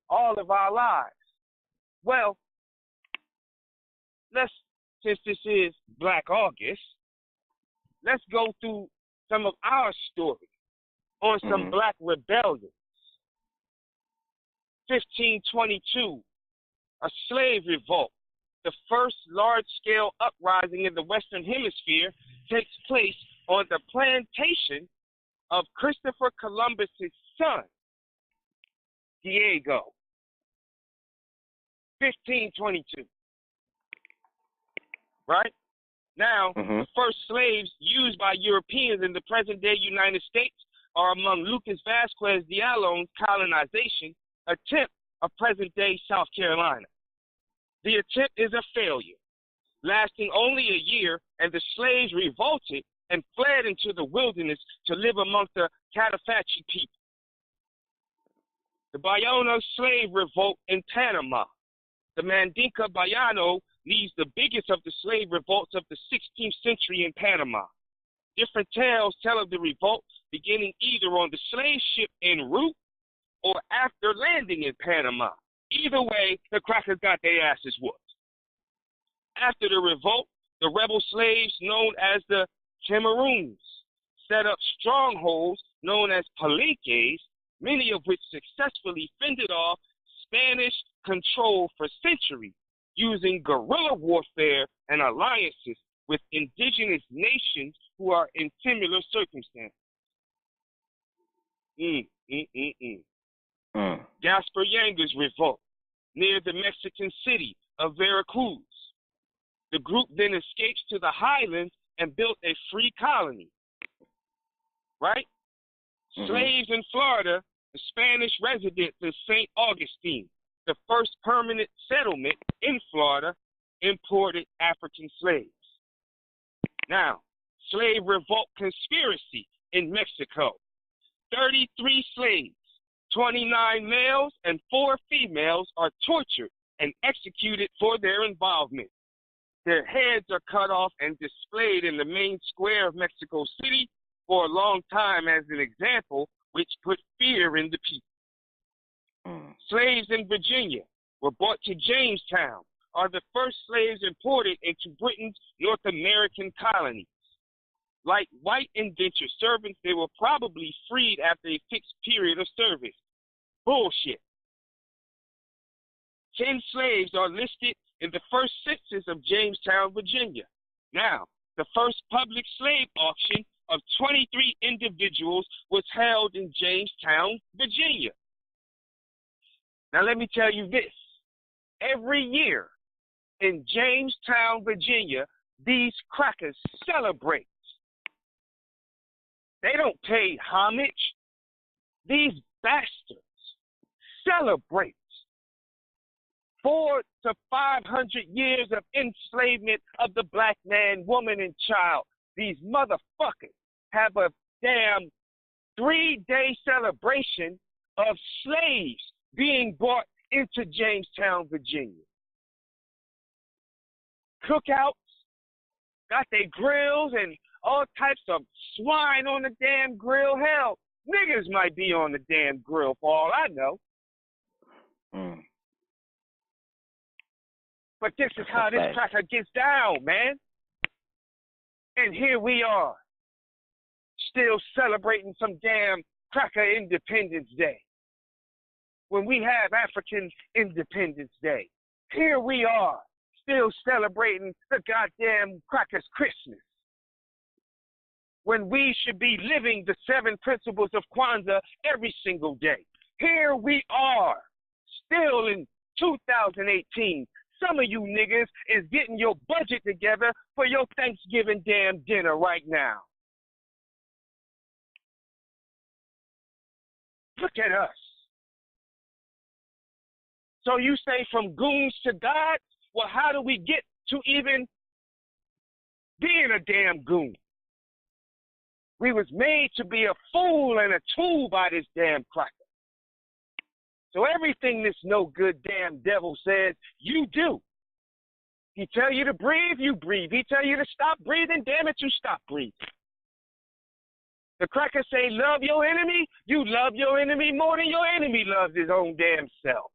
all of our lives. Well, since this is Black August, let's go through some of our story on some black rebellions. 1522, a slave revolt. The first large-scale uprising in the Western Hemisphere takes place on the plantation of Christopher Columbus's son, Diego. 1522. Right? Now, the first slaves used by Europeans in the present-day United States are among Lucas Vasquez de Ayllon's colonization attempt of present-day South Carolina. The attempt is a failure, lasting only a year, and the slaves revolted and fled into the wilderness to live among the Catafachi people. The Bayano slave revolt in Panama. The Mandinka Bayano leads the biggest of the slave revolts of the 16th century in Panama. Different tales tell of the revolt beginning either on the slave ship en route or after landing in Panama. Either way, the crackers got their asses whooped. After the revolt, the rebel slaves known as the Cameroons set up strongholds known as palenques, many of which successfully fended off Spanish control for centuries, using guerrilla warfare and alliances with indigenous nations who are in similar circumstances. Gaspar Yanga's revolt near the Mexican city of Veracruz. The group then escapes to the highlands and built a free colony. Right? Slaves in Florida, the Spanish residents of St. Augustine, the first permanent settlement in Florida, imported African slaves. Now, slave revolt conspiracy in Mexico. 33 slaves, 29 males and 4 females are tortured and executed for their involvement. Their heads are cut off and displayed in the main square of Mexico City for a long time as an example, which put fear in the people. Slaves in Virginia were brought to Jamestown, are the first slaves imported into Britain's North American colonies. Like white indentured servants, they were probably freed after a fixed period of service. Bullshit. 10 slaves are listed in the first census of Jamestown, Virginia. Now, the first public slave auction of 23 individuals was held in Jamestown, Virginia. Now, let me tell you this. Every year in Jamestown, Virginia, these crackers celebrate. They don't pay homage. These bastards celebrate 400 to 500 years of enslavement of the black man, woman, and child. These motherfuckers have a damn 3-day celebration of slaves being brought into Jamestown, Virginia. Cookouts, got their grills and all types of swine on the damn grill. Hell, niggas might be on the damn grill for all I know. But this is how this cracker gets down, man. And here we are, still celebrating some damn cracker Independence Day when we have African Independence Day. Here we are, still celebrating the goddamn crackers Christmas, when we should be living the 7 principles of Kwanzaa every single day. Here we are, still in 2018. Some of you niggas is getting your budget together for your Thanksgiving damn dinner right now. Look at us. So you say from goons to God? Well, how do we get to even being a damn goon? We was made to be a fool and a tool by this damn cracker. So everything this no good damn devil says, you do. He tell you to breathe, you breathe. He tell you to stop breathing, damn it, you stop breathing. The cracker say love your enemy, you love your enemy more than your enemy loves his own damn self.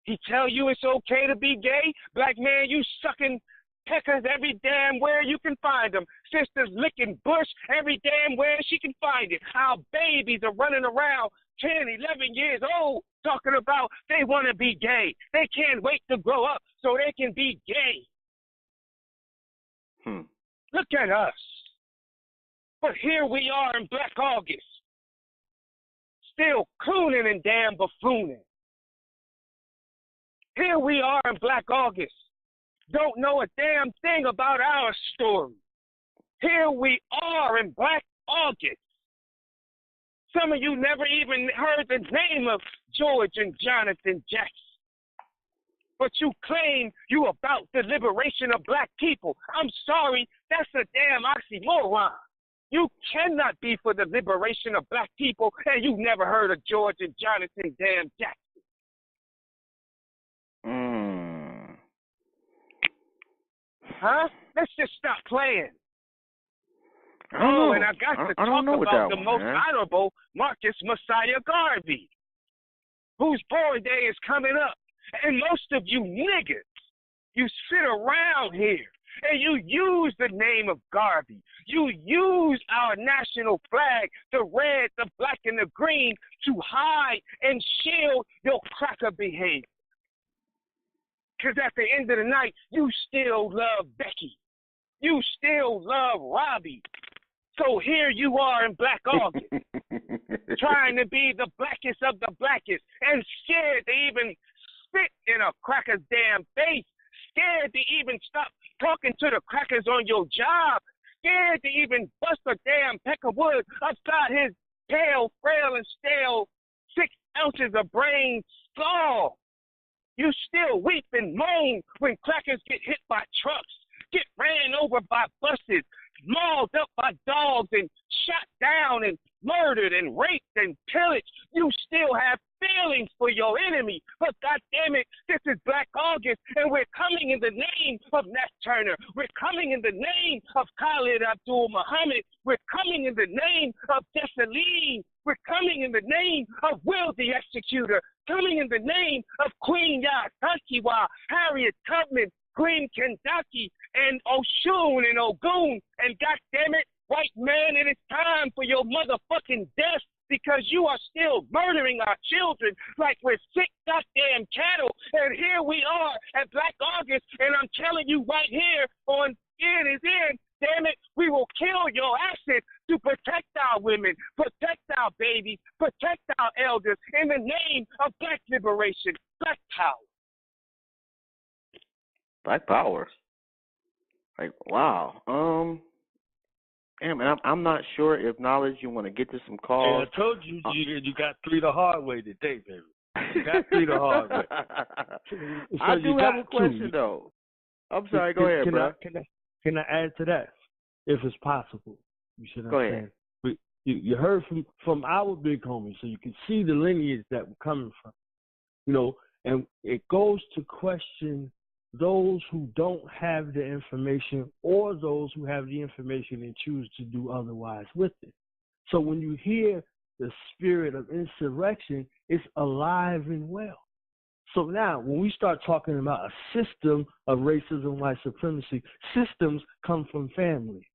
He tell you it's okay to be gay. Black man, you sucking peckers every damn where you can find them. Sisters licking bush every damn where she can find it. Our babies are running around 10, 11 years old talking about they want to be gay. They can't wait to grow up so they can be gay. Look at us. But here we are in Black August, still cooning and damn buffooning. Here we are in Black August, don't know a damn thing about our story. Here we are in Black August. Some of you never even heard the name of George and Jonathan Jackson. But you claim you about the liberation of black people. I'm sorry, that's a damn oxymoron. You cannot be for the liberation of black people and you never heard of George and Jonathan damn Jackson. Huh? Let's just stop playing. And I got to talk about the most honorable Marcus Messiah Garvey, whose born day is coming up. And most of you niggas, you sit around here and you use the name of Garvey. You use our national flag, the red, the black, and the green, to hide and shield your cracker behavior. Because at the end of the night, you still love Becky. You still love Robbie. So here you are in Black August, trying to be the blackest of the blackest, and scared to even spit in a cracker's damn face, scared to even stop talking to the crackers on your job, scared to even bust a damn peck of wood upside his pale, frail, and stale 6 ounces of brain skull. You still weep and moan when crackers get hit by trucks, get ran over by buses, mauled up by dogs, and shot down and murdered and raped and pillaged. You still have feelings for your enemy. But goddammit, this is Black August, and we're coming in the name of Nat Turner. We're coming in the name of Khalid Abdul Muhammad. We're coming in the name of Dessalines. We're coming in the name of Will the Executor. Coming in the name of Queen Yasantiwa, Harriet Tubman, Queen Kendaki, and Oshun and Ogun. And goddammit, white man, it is time for your motherfucking death, because you are still murdering our children like we're sick goddamn cattle. And here we are at Black August, and I'm telling you right here on It Is In, damn it, we will kill your asses to protect our women, protect our babies, protect our elders in the name of black liberation, black power. Black power? Like, wow. Damn, man, I'm not sure if knowledge you want to get to some calls. I told you, you got 3 the hard way today, baby. You got 3 the hard way. So I do have a question, though. I'm sorry, go ahead, bro. Can I add to that, if it's possible? You should go ahead. You heard from our big homie, so you can see the lineage that we're coming from. You know, and it goes to question those who don't have the information, or those who have the information and choose to do otherwise with it. So when you hear the spirit of insurrection, it's alive and well. So now when we start talking about a system of racism, white supremacy, systems come from family.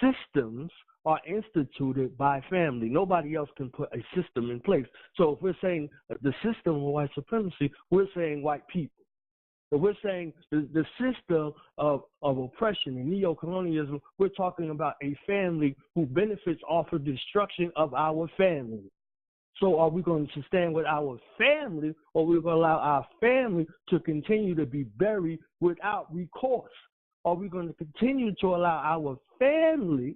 systems are instituted by family. Nobody else can put a system in place. So if we're saying the system of white supremacy, we're saying white people. If we're saying the system of oppression and neo-colonialism, we're talking about a family who benefits off of destruction of our family. So are we going to stand with our family, or are we going to allow our family to continue to be buried without recourse? Are we going to continue to allow our family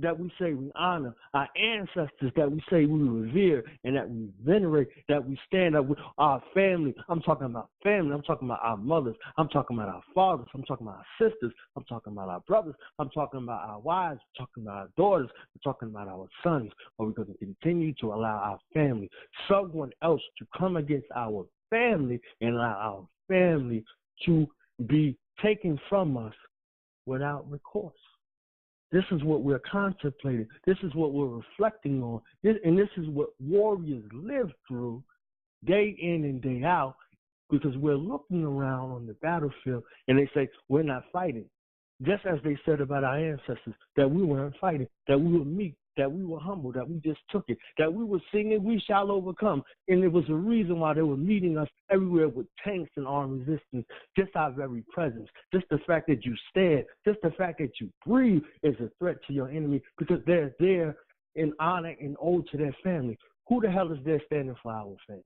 that we say we honor, our ancestors that we say we revere and that we venerate, that we stand up with our family? I'm talking about family. I'm talking about our mothers. I'm talking about our fathers. I'm talking about our sisters. I'm talking about our brothers. I'm talking about our wives. I'm talking about our daughters. I'm talking about our sons. Are we going to continue to allow our family, someone else, to come against our family and allow our family to be taken from us without recourse? This is what we're contemplating. This is what we're reflecting on. And this is what warriors live through day in and day out, because we're looking around on the battlefield and they say, we're not fighting. Just as they said about our ancestors, that we weren't fighting, that we were meek, that we were humble, that we just took it, that we were singing, we shall overcome. And there was a reason why they were meeting us everywhere with tanks and armed resistance. Just our very presence, just the fact that you stand, just the fact that you breathe is a threat to your enemy, because they're there in honor and ode to their family. Who the hell is there standing for our family?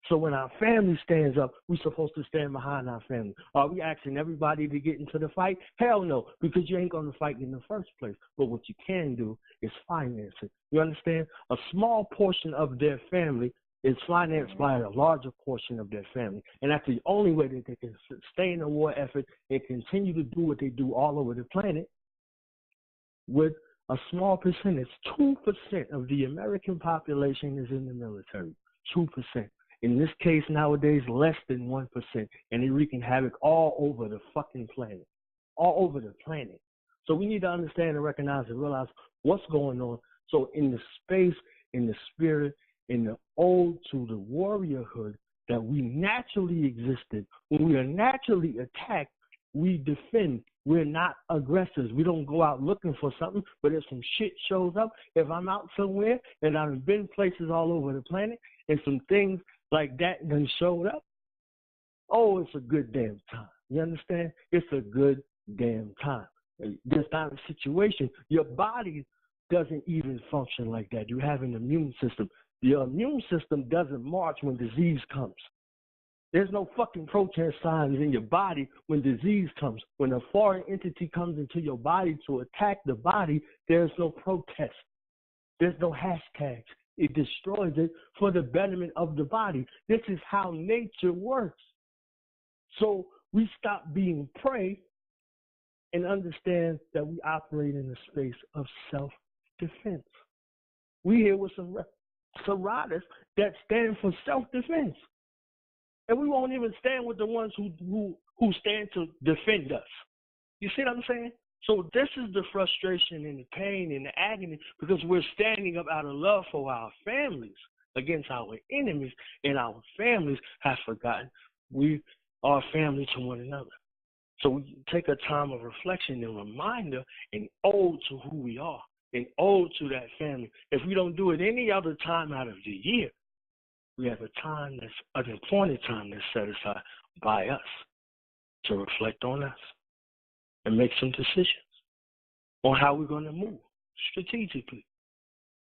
So when our family stands up, we're supposed to stand behind our family. Are we asking everybody to get into the fight? Hell no, because you ain't going to fight in the first place. But what you can do is finance it. You understand? A small portion of their family is financed by a larger portion of their family. And that's the only way that they can sustain a war effort and continue to do what they do all over the planet with a small percentage. 2% of the American population is in the military. 2%. In this case, nowadays, less than 1%, and they're wreaking havoc all over the fucking planet, all over the planet. So we need to understand and recognize and realize what's going on. So in the space, in the spirit, in the ode to the warriorhood that we naturally existed, when we are naturally attacked, we defend. We're not aggressors. We don't go out looking for something, but if some shit shows up, if I'm out somewhere and I've been places all over the planet and some things like that done showed up, oh, it's a good damn time. You understand? It's a good damn time. This kind of situation, your body doesn't even function like that. You have an immune system. Your immune system doesn't march when disease comes. There's no fucking protest signs in your body when disease comes. When a foreign entity comes into your body to attack the body, there's no protest. There's no hashtags. It destroys it for the betterment of the body. This is how nature works. So we stop being prey and understand that we operate in a space of self-defense. We here with some riders that stand for self-defense. And we won't even stand with the ones who stand to defend us. You see what I'm saying? So this is the frustration and the pain and the agony, because we're standing up out of love for our families against our enemies, and our families have forgotten we are family to one another. So we take a time of reflection and reminder and ode to who we are and ode to that family. If we don't do it any other time out of the year, we have a time that's an appointed time that's set aside by us to reflect on us and make some decisions on how we're going to move strategically.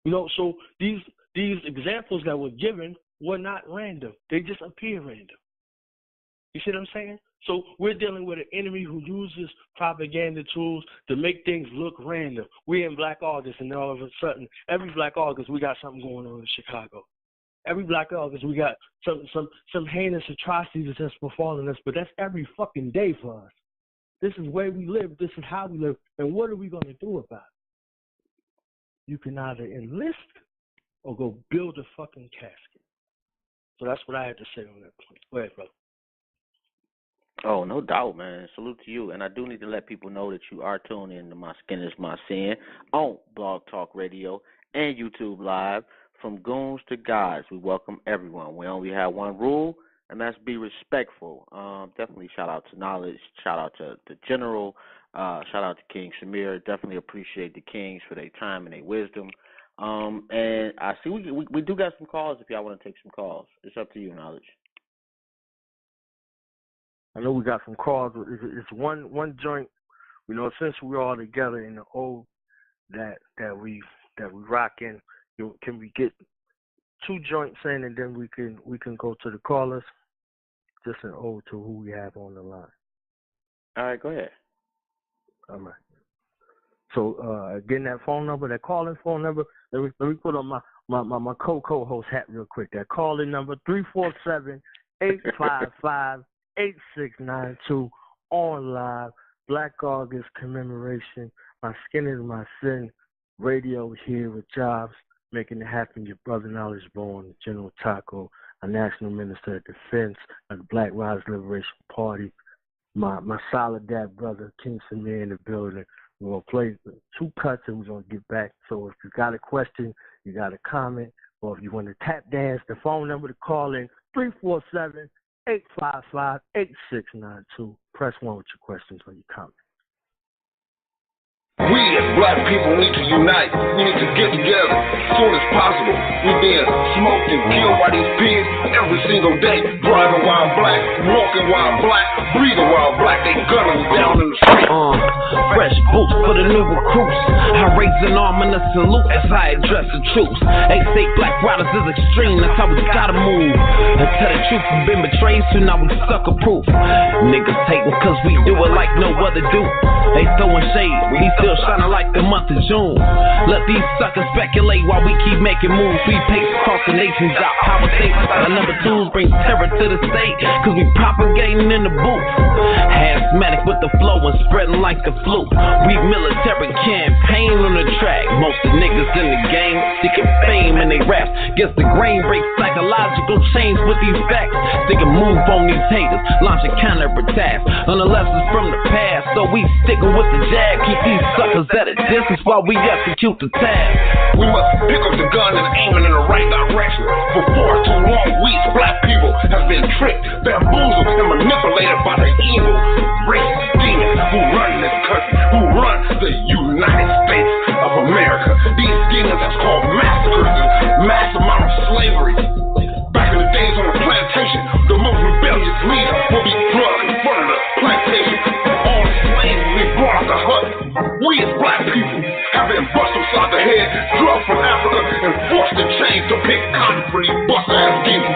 You know, so these examples that were given were not random. They just appear random. You see what I'm saying? So we're dealing with an enemy who uses propaganda tools to make things look random. We're in Black August, and all of a sudden, every Black August, we got something going on in Chicago. Every Black August, we got some heinous atrocities that's befalling us, but that's every fucking day for us. This is where we live. This is how we live. And what are we going to do about it? You can either enlist or go build a fucking casket. So that's what I had to say on that point. Go ahead, brother. Oh, no doubt, man. Salute to you. And I do need to let people know that you are tuned in to My Skin is My Sin on Blog Talk Radio and YouTube Live. From goons to gods, we welcome everyone. We only have one rule, and that's be respectful. Definitely shout out to Knowledge, shout out to the General, Shout out to King Samir. Definitely appreciate the Kings for their time and their wisdom. And I see we do got some calls if y'all want to take some calls. It's up to you, Knowledge. I know we got some calls. It's one joint. You know, since we're all together in the O that we rock in, can we get 2 joints in and then we can go to the callers? Just an ode to who we have on the line. All right, go ahead. All right. So again, that phone number, that calling phone number. Let me put on my co-host hat real quick. That calling number 347-855-8692 on live. Black August commemoration. My skin is my sin. Radio here with Jobs, making it happen. Your brother Knowledge Born, General Taco, a National Minister of Defense of the Black Riders Liberation Party. My solid dad brother, King Samir in the building. We're going to play 2 cuts and we're going to get back. So if you got a question, you got a comment, or if you want to tap dance, the phone number to call in, 347-855-8692. Press 1 with your questions or your comments. We as black people need to unite. We need to get together as soon as possible. We're being smoked and killed by these pigs every single day. Driving while black, walking while black, breathing while black. They gunning down in the street. Fresh boots for the new recruits. I raise an arm and a salute as I address the troops. They say black riders is extreme, that's how we gotta move. And tell the truth, we've been betrayed, so now we sucker proof. Niggas hating cause we do it like no other do. They throwing shade, we still shining like the month of June. Let these suckers speculate while we keep making moves. We pace across the nations out power states. Our number 2s bring terror to the state, cause we propagating in the booth. Asthmatic with the flow and spreading like the flu. We military campaign on the track. Most of the niggas in the game seeking fame in they raps. Guess the grain breaks psychological chains with these facts. They can move on these haters, launch a counter attack. On the lessons from the past, so we sticking with the jab. Keep these suckers at a distance while we execute the task. We must pick up the gun and aim it in the right direction. For far too long, we as black people have been tricked, bamboozled, and manipulated by the evil racist demons who run this country, who run the United States of America. These demons that's called massacres and mass amount of slavery. Back in the days on the plantation, the most rebellious leader will be drugged in front of the plantation. All the slaves will be brought out the hut. We as black people have been bust upside the head, drugged from Africa, and forced to change to pick cotton for these bust-ass demons.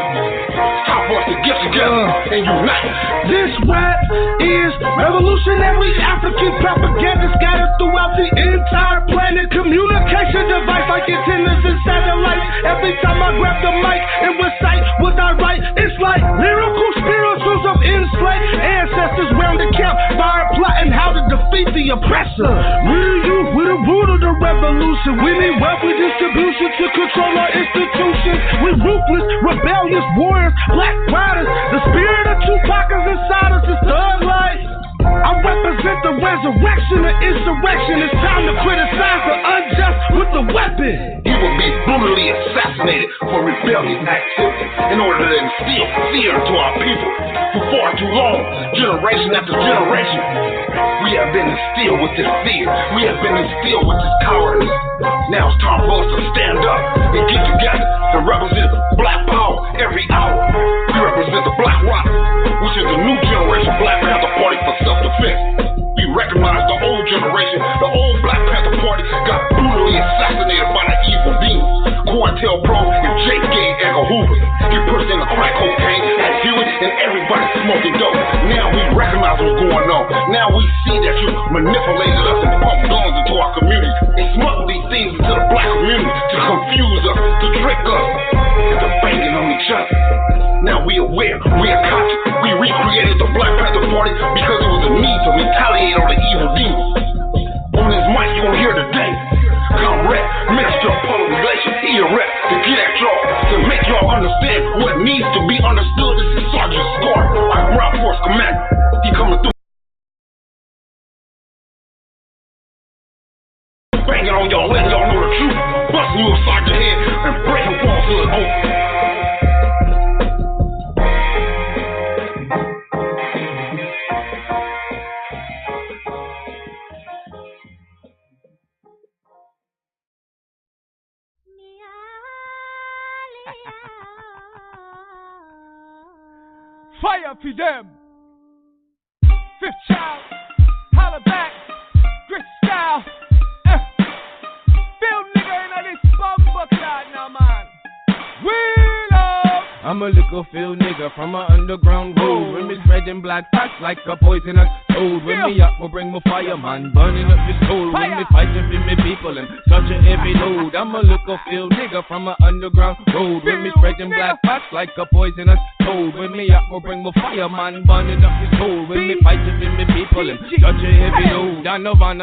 Time for us to get together and unite. This rap is revolutionary African propaganda scattered throughout the entire planet. Communication device like antennas and satellites. Every time I grab the mic and recite what I write, it's like lyrical spirituals of enslaved ancestors round the campfire plotting how to defeat the oppressor. We're youth, we're the root of the revolution. We need wealth redistribution to control our institutions. We're ruthless, rebellious warriors, black riders. The spirit of Tupac is inside us, it's thug life. I represent the resurrection of insurrection. It's time to criticize the unjust with the weapon. He will be brutally assassinated for rebellious activity in order to instill fear into our people. For far too long, generation after generation, we have been instilled with this fear. We have been instilled with this cowardice. Now it's time for us to stand up and get together and represent black power every hour. We represent the Black Rock, which is the new generation Black Panther Party for self-defense. We recognize the old generation, the old Black Panther Party got brutally assassinated by the evil demons. COINTELPRO and Jake Gay Edgar Hoover. He pushed in the crack cocaine at Hewitt and everybody smoking dope. Now we recognize what's going on. Now we see that you manipulated us and pumped guns into our community and smuggled these things into the black community to confuse us, to trick us, and to banging on each other. Now we aware, we are conscious. We recreated the Black Panther Party because it was a need to retaliate on the evil demons. On this mic, you're gonna hear today, Comrade, Minister of Public Relations, ERF, to get at y'all, to make y'all understand what needs to be understood. This is Sergeant Scar, our ground force commander. He coming through, banging on y'all, letting y'all know the truth, busting you upside the head and breaking walls to the open. Fire for them. Fifth child, holla back, Chris style. Bill nigga in this bumper cloud now, man. We love. I'm a little field nigga from an underground road. When me spreading black facts like a poisonous toad. When me up, will bring my fire, man, burning up his soul. When me fighting for me people and such a heavy load. I'm a little field nigga from an underground road. When me spreading black facts like a poisonous toad. When me up, will bring my fire, man, burning up his soul. When me fighting for me people and such a heavy load. Donovan,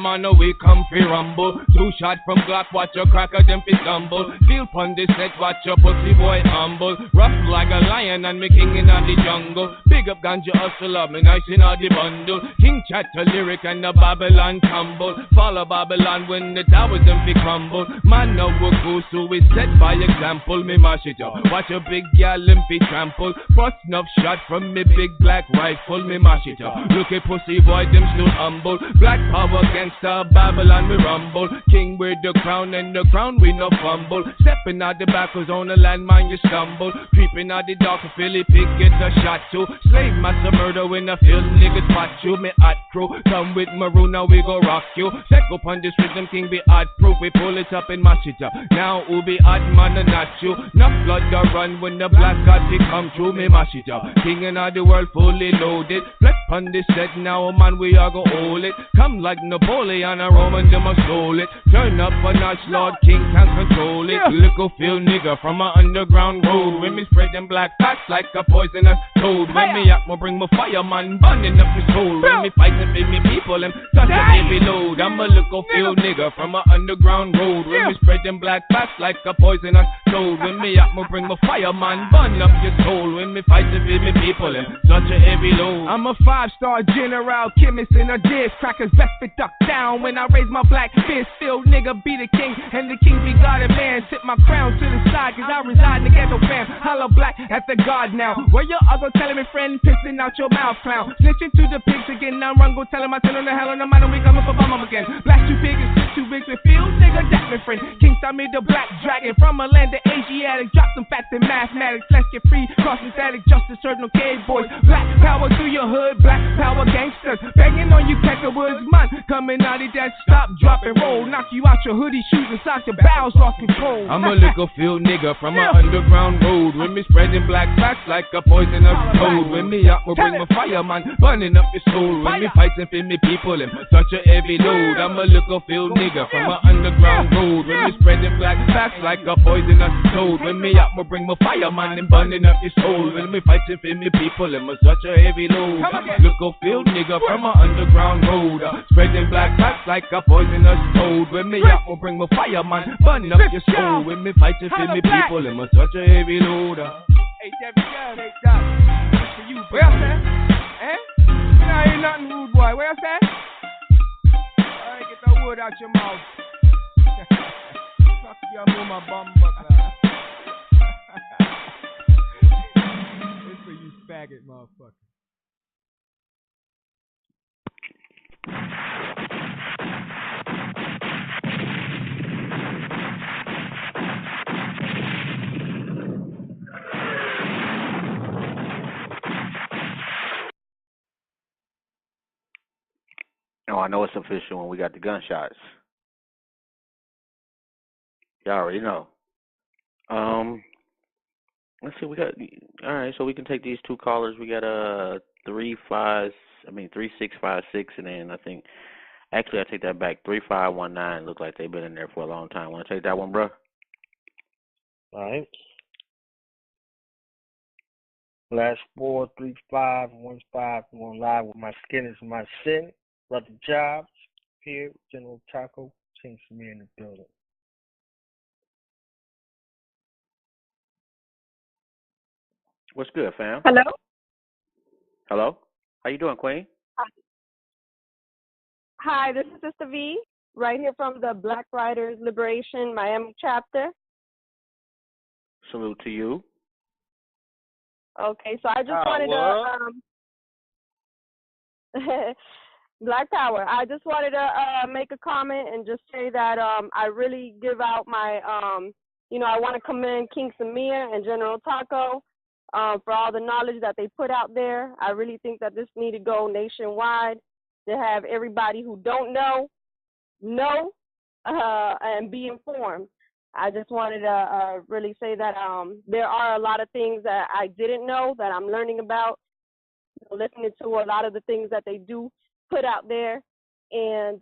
man, we come free rumble. 2 shot from Glock, watch your cracker, them fi stumble. Feel pon this set, watch your pussy boy humble. Rough like a lion and me king in the jungle. Big up ganja hustler, me nice in all the bundle. King chat a lyric and the Babylon tumble. Follow Babylon when the towers them fi crumble. Man now we go so we set by example. Me mash it up, watch a big gal and fi trample. First enough shot from me big black rifle. Me mash it up, look at pussy boy them still humble. Black power gangster Babylon we rumble. King with the crown and the crown we no fumble. Stepping out the back was on the landmine you stumble. Creeping out the dark for Philly Pig get a shot too. Slave master murder when I feel niggas spot you. Me hot crew come with maroon now we go rock you. Set up on this rhythm king be hot proof. We pull it up and mash it up. Now who be hot man and not you. Enough blood to run when the black god he come through. Me mash it up. King in all the world fully loaded. Flex on this set now man we are go hold it. Come like Napoleon a Roman them a stole it. Turn up a notch Lord King can't control it. Little field nigga from a underground road. When me spread them black facts like a poisonous toad. When me up, me bring my fire, man, burning up his soul. When me fighting for me people, them such a heavy load. I'm a little field nigga from a underground road. When me spread them black facts like a poisonous toad. When me up, me bring my fire, man, burn up your soul. When me fighting for me people, them such a heavy load. I'm a 5-star general, chemist in a dish. Crackers best fit duck down when I raise my black fist. Field nigga be the king, and the king be guarded man. Sit my crown to the side, cause I reside in the ghetto fam. Hollow black at the guard now. Where your other telling me friend pissing out your mouth clown. Snitching to the pigs again. Now run go tell him I tell him the hell on the man and we coming for bum again. Black too big and shit too big to feel nigga that my friend. King Samir the black dragon from a land of Asiatic. Drop some facts in mathematics. Let's get free. Crossing static justice serve no cave boys. Black power through your hood. Black power gangsters banging on you Peckerwoods man. Coming out of that stop drop and roll. Knock you out your hoodie shoes and socks. Your bowels lost control. I'm a little field nigga from a underground road. When me spreading black facts like a poisonous toad. When me up, me bring my fire, man, burning up your soul. When me fighting for me people, them such a heavy load. I'm a little field nigga from an underground road. When me spreading black facts like a poisonous toad. When me up, me bring my fire, man, and burning up your soul. When me fighting for me people, them such a heavy load. Little field nigga from an underground road. Spreading black facts like a poisonous toad. When me up, me bring my fire, man, burning up your soul. When me fighting for me people, them such a heavy load. Hey, Debbie, take that. That's for you, where you say? Eh? Nah, ain't nothing rude, boy. Where you say? Alright, get the word out your mouth. Fuck your mama bum buckler. It's for you faggot motherfucker. Oh, I know it's official when we got the gunshots. Y'all already know. Let's see. We got all right. So we can take these 2 callers. We got 3656, and then I think actually I take that back. 3519. Look like they've been in there for a long time. Want to take that one, bro? All right. Last 43515. I'm on live with my skin is my sin. Brother Jobs here. General Taco. King Samir in the building. What's good, fam? Hello? Hello? How you doing, Queen? Hi, this is Sister V, right here from the Black Riders Liberation Miami chapter. Salute to you. Okay, so I just wanted to Black Power. I just wanted to make a comment and just say that I really give out my I want to commend King Samir and General Taco for all the knowledge that they put out there. I really think that this need to go nationwide to have everybody who don't know, and be informed. I just wanted to really say that there are a lot of things that I didn't know that I'm learning about, listening to a lot of the things that they do put out there. And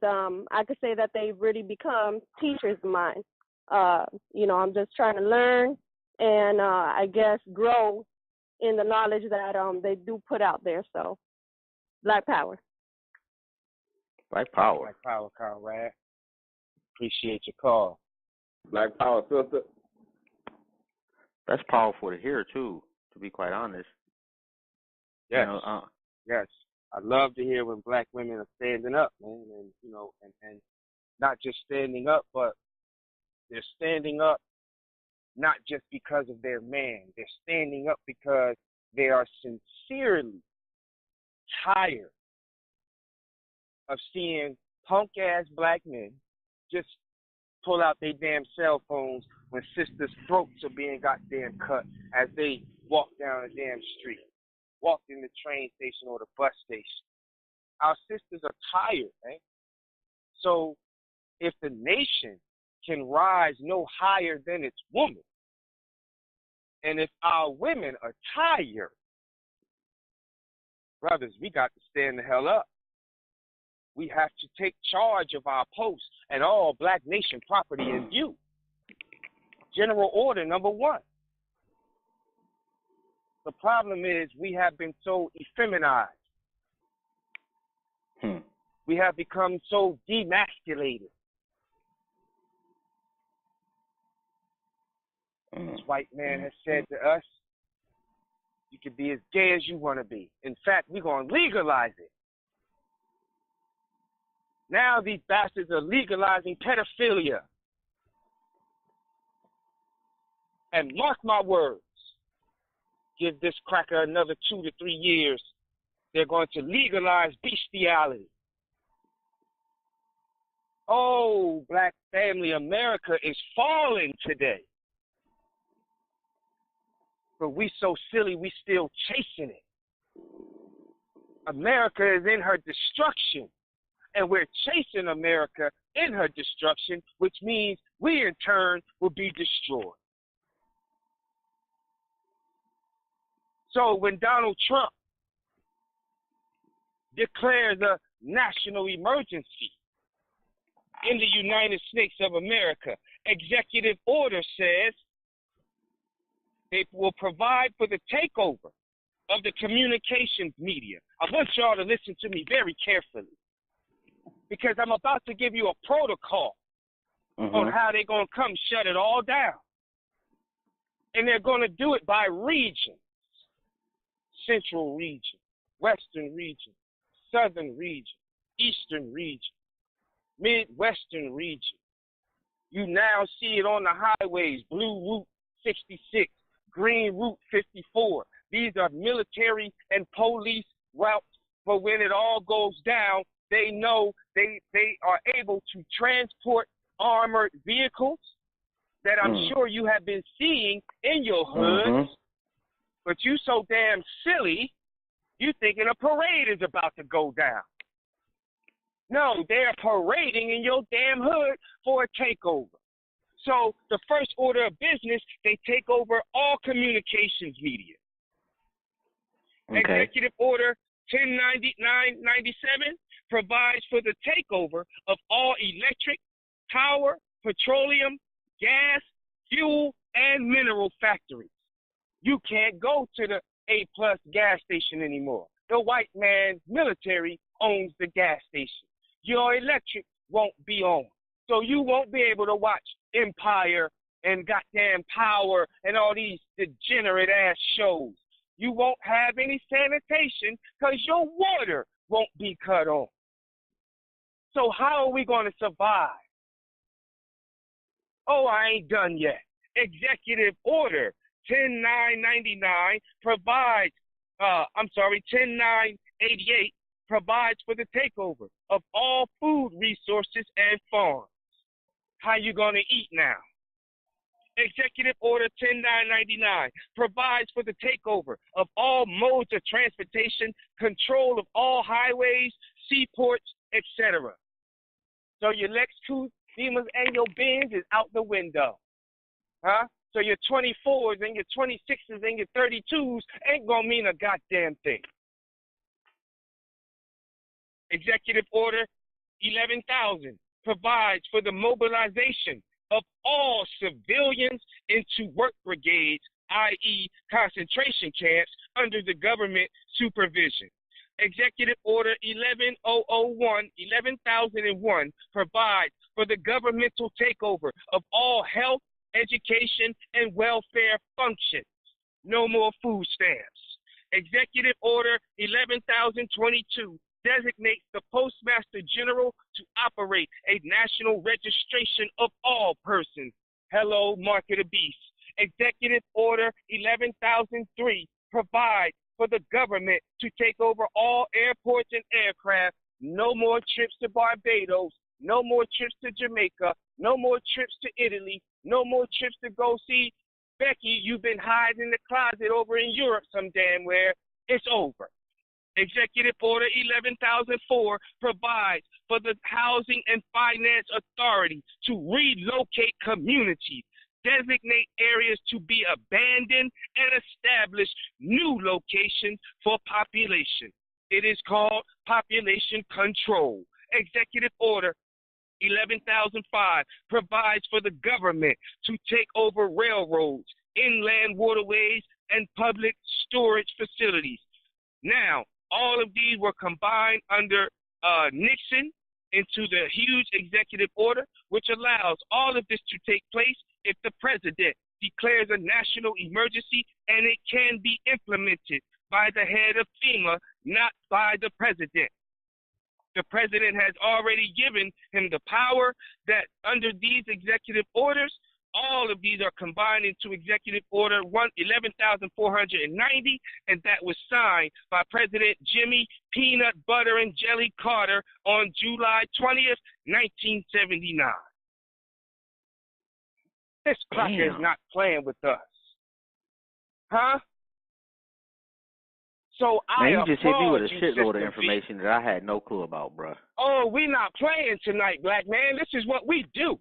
I could say that they've really become teachers of mine. I'm just trying to learn and I guess grow in the knowledge that they do put out there. So, Black Power. Black Power. Black Power, Conrad. Appreciate your call. Black Power, sister. That's powerful to hear, too, to be quite honest. Yes. Yes. I love to hear when black women are standing up, man, and not just standing up, but they're standing up not just because of their man. They're standing up because they are sincerely tired of seeing punk-ass black men just pull out their damn cell phones when sisters' throats are being goddamn cut as they walk down a damn street, walk in the train station or the bus station. Our sisters are tired, man. So if the nation can rise no higher than its woman, and if our women are tired, brothers, we got to stand the hell up. We have to take charge of our posts and all black nation property in view. General order number 1. The problem is we have been so effeminized. We have become so demasculated. This white man has said to us, you can be as gay as you want to be. In fact, we're going to legalize it. Now these bastards are legalizing pedophilia. And mark my words, give this cracker another 2 to 3 years, they're going to legalize bestiality. Oh, black family, America is falling today. But we so silly, we still chasing it. America is in her destruction. And we're chasing America in her destruction, which means we in turn will be destroyed. So when Donald Trump declares a national emergency in the United States of America, executive order says they will provide for the takeover of the communications media. I want y'all to listen to me very carefully, because I'm about to give you a protocol on how they're going to come shut it all down. And they're going to do it by regions. Central region, Western region, Southern region, Eastern region, Midwestern region. You now see it on the highways, Blue Route 66, Green Route 54. These are military and police routes, but when it all goes down, they know they are able to transport armored vehicles that I'm sure you have been seeing in your hoods. But you so damn silly, you thinking a parade is about to go down. No, they're parading in your damn hood for a takeover. So the first order of business, they take over all communications media. Okay. Executive Order 1099-97 provides for the takeover of all electric, power, petroleum, gas, fuel, and mineral factories. You can't go to the A-plus gas station anymore. The white man's military owns the gas station. Your electric won't be on. So you won't be able to watch Empire and goddamn Power and all these degenerate-ass shows. You won't have any sanitation because your water won't be cut on. So how are we going to survive? Oh, I ain't done yet. Executive Order 10999 provides, 10988 provides for the takeover of all food resources and farms. How you going to eat now? Executive Order 10999 provides for the takeover of all modes of transportation, control of all highways, seaports, etc. So your Lex 2 Beamers and your Benz is out the window. Huh? So your 24s and your 26s and your 32s ain't going to mean a goddamn thing. Executive Order 11,000 provides for the mobilization of all civilians into work brigades, i.e. concentration camps, under the government supervision. Executive Order 11,001 provides for the governmental takeover of all health, education, and welfare functions. No more food stamps. Executive Order 11,022 designates the Postmaster General to operate a national registration of all persons. Hello, market of beast. Executive Order 11,003 provides for the government to take over all airports and aircraft. No more trips to Barbados. No more trips to Jamaica. No more trips to Italy. No more trips to go see Becky. You've been hiding in the closet over in Europe some damn where. It's over. Executive Order 11,004 provides for the Housing and Finance Authority to relocate communities, designate areas to be abandoned, and establish new locations for population. It is called population control. Executive Order 11,005 provides for the government to take over railroads, inland waterways, and public storage facilities. Now, all of these were combined under Nixon into the huge executive order, which allows all of this to take place if the president declares a national emergency, and it can be implemented by the head of FEMA, not by the president. The president has already given him the power that under these executive orders, all of these are combined into Executive Order 11,490, and that was signed by President Jimmy Peanut Butter and Jelly Carter on July 20th, 1979. This cracker is not playing with us. Huh? So Man, you just hit me with a shitload of information that I had no clue about, bro. Oh, we not playing tonight, black man. This is what we do.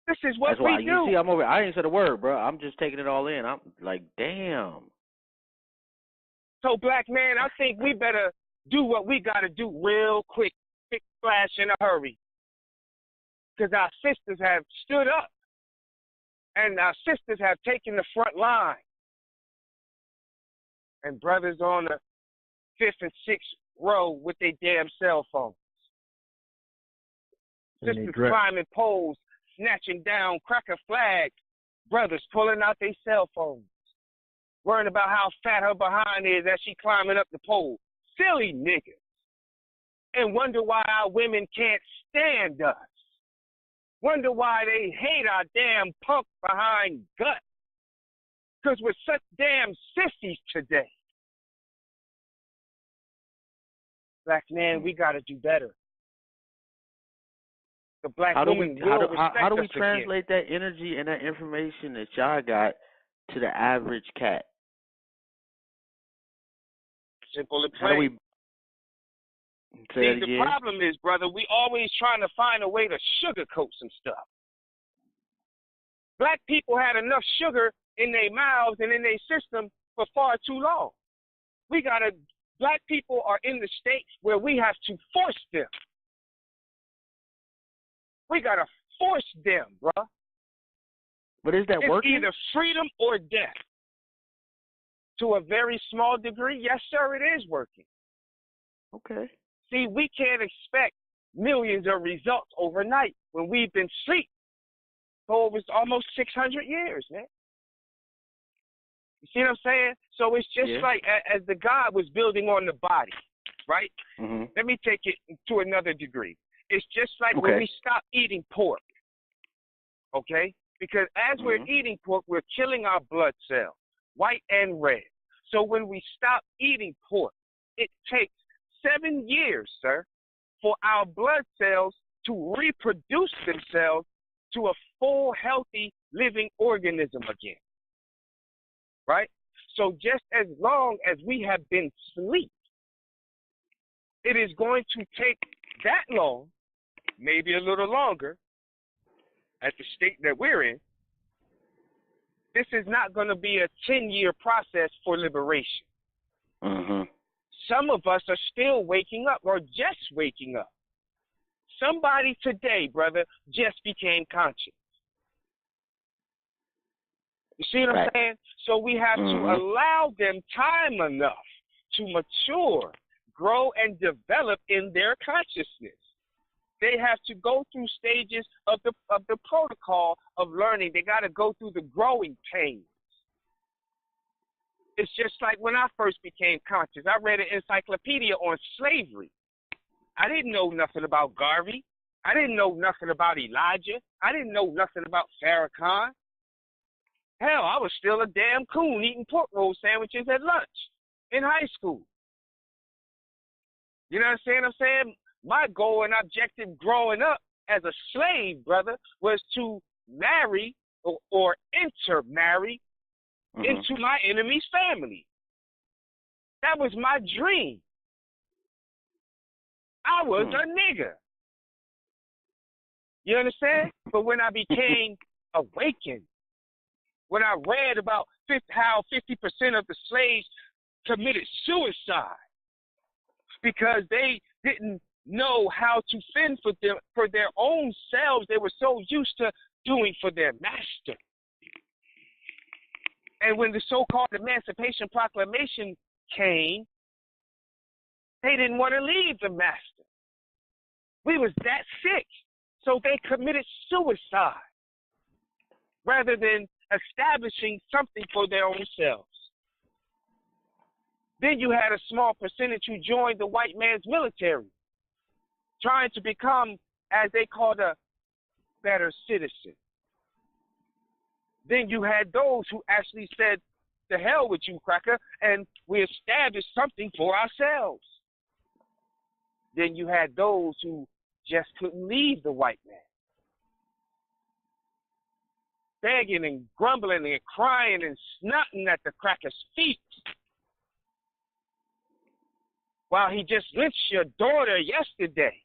This is what we do. You see, I'm over. I ain't said a word, bro. I'm just taking it all in. I'm like, damn. So, black man, I think we better do what we got to do real quick, flash, in a hurry. Because our sisters have stood up, and our sisters have taken the front line. And brothers on the 5th and 6th row with their damn cell phones. Sisters climbing poles, snatching down cracker flags, brothers pulling out their cell phones, worrying about how fat her behind is as she climbing up the pole. Silly niggas. And wonder why our women can't stand us. Wonder why they hate our damn punk behind guts. Because we're such damn sissies today. Black man, we got to do better. The black woman will respect us. How do we translate that energy and that information that y'all got to the average cat? Simple and plain. The problem is, brother, we always trying to find a way to sugarcoat some stuff. Black people had enough sugar in their mouths and in their system for far too long. Black people are in the state where we have to force them. We got to force them, bruh. But is that working? It's either freedom or death. To a very small degree, yes, sir, it is working. Okay. See, we can't expect millions of results overnight when we've been asleep for over almost 600 years, man. You see what I'm saying? So it's just like as the God was building on the body, right? Mm-hmm. Let me take it to another degree. It's just like when we stop eating pork, okay? Because as we're eating pork, we're killing our blood cells, white and red. So when we stop eating pork, it takes 7 years, sir, for our blood cells to reproduce themselves to a full, healthy, living organism again. Right? So just as long as we have been asleep, it is going to take that long, maybe a little longer, at the state that we're in. This is not going to be a 10-year process for liberation. Mm-hmm. Some of us are still waking up or just waking up. Somebody today, brother, just became conscious. You see what I'm saying? So we have to allow them time enough to mature, grow, and develop in their consciousness. They have to go through stages of the protocol of learning. They got to go through the growing pains. It's just like when I first became conscious. I read an encyclopedia on slavery. I didn't know nothing about Garvey. I didn't know nothing about Elijah. I didn't know nothing about Farrakhan. Hell, I was still a damn coon eating pork roll sandwiches at lunch in high school. You know what I'm saying? My goal and objective growing up as a slave, brother, was to marry or intermarry into my enemy's family. That was my dream. I was a nigger. You understand? But when I became awakened, when I read about how 50% of the slaves committed suicide because they didn't know how to fend for their own selves, they were so used to doing for their master. And when the so-called Emancipation Proclamation came, they didn't want to leave the master. We was that sick. So they committed suicide rather than establishing something for their own selves. Then you had a small percentage who joined the white man's military, trying to become, as they called, a better citizen. Then you had those who actually said, "To hell with you, cracker," and we established something for ourselves. Then you had those who just couldn't leave the white man, begging and grumbling and crying and snotting at the cracker's feet while he just lynched your daughter yesterday.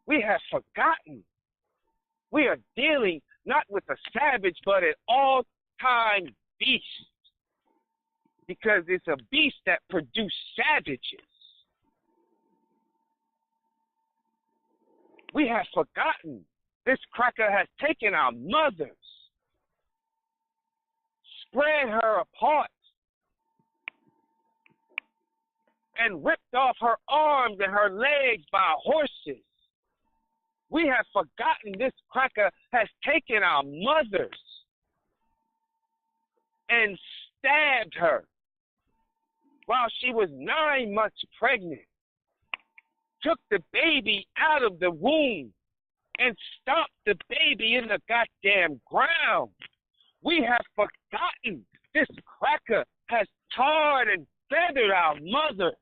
We have forgotten. We are dealing not with a savage, but an all-time beast, because it's a beast that produced savages. We have forgotten. This cracker has taken our mothers, spread her apart, and ripped off her arms and her legs by horses. We have forgotten this cracker has taken our mothers and stabbed her while she was 9 months pregnant, took the baby out of the womb and stomped the baby in the goddamn ground. We have forgotten this cracker has tarred and feathered our mothers.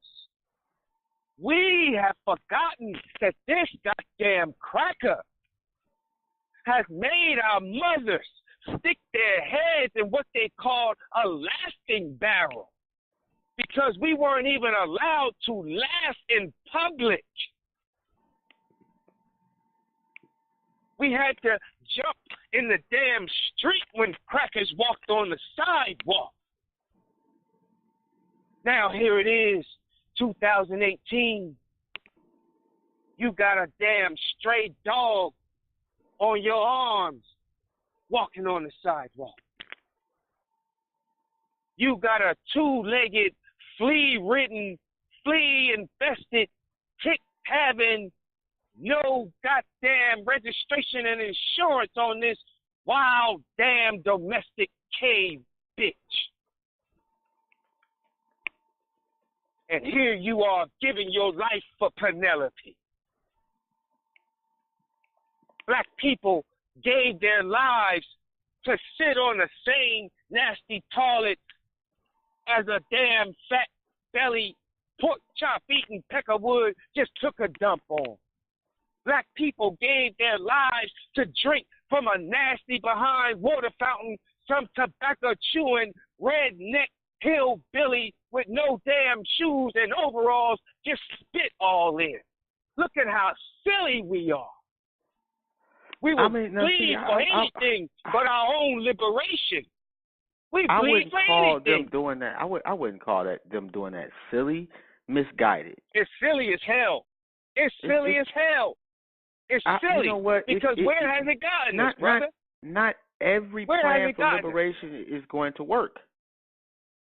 We have forgotten that this goddamn cracker has made our mothers stick their heads in what they called a lasting barrel, because we weren't even allowed to laugh in public. We had to jump in the damn street when crackers walked on the sidewalk. Now here it is, 2018. You got a damn stray dog on your arms walking on the sidewalk. You got a two-legged, flea-ridden, flea-infested, tick-having, no goddamn registration and insurance on this wild damn domestic cave bitch. And here you are giving your life for Penelope. Black people gave their lives to sit on the same nasty toilet as a damn fat belly pork chop eating Peckerwood just took a dump on. Black people gave their lives to drink from a nasty behind water fountain, some tobacco chewing, redneck hillbilly with no damn shoes and overalls just spit all in. Look at how silly we are. We will bleed for anything but our own liberation. We bleed for anything. I wouldn't call them doing that silly, misguided. It's silly as hell. It's silly as hell. It's silly. You know what? Because where has it gotten us, brother? Not every plan for liberation is going to work.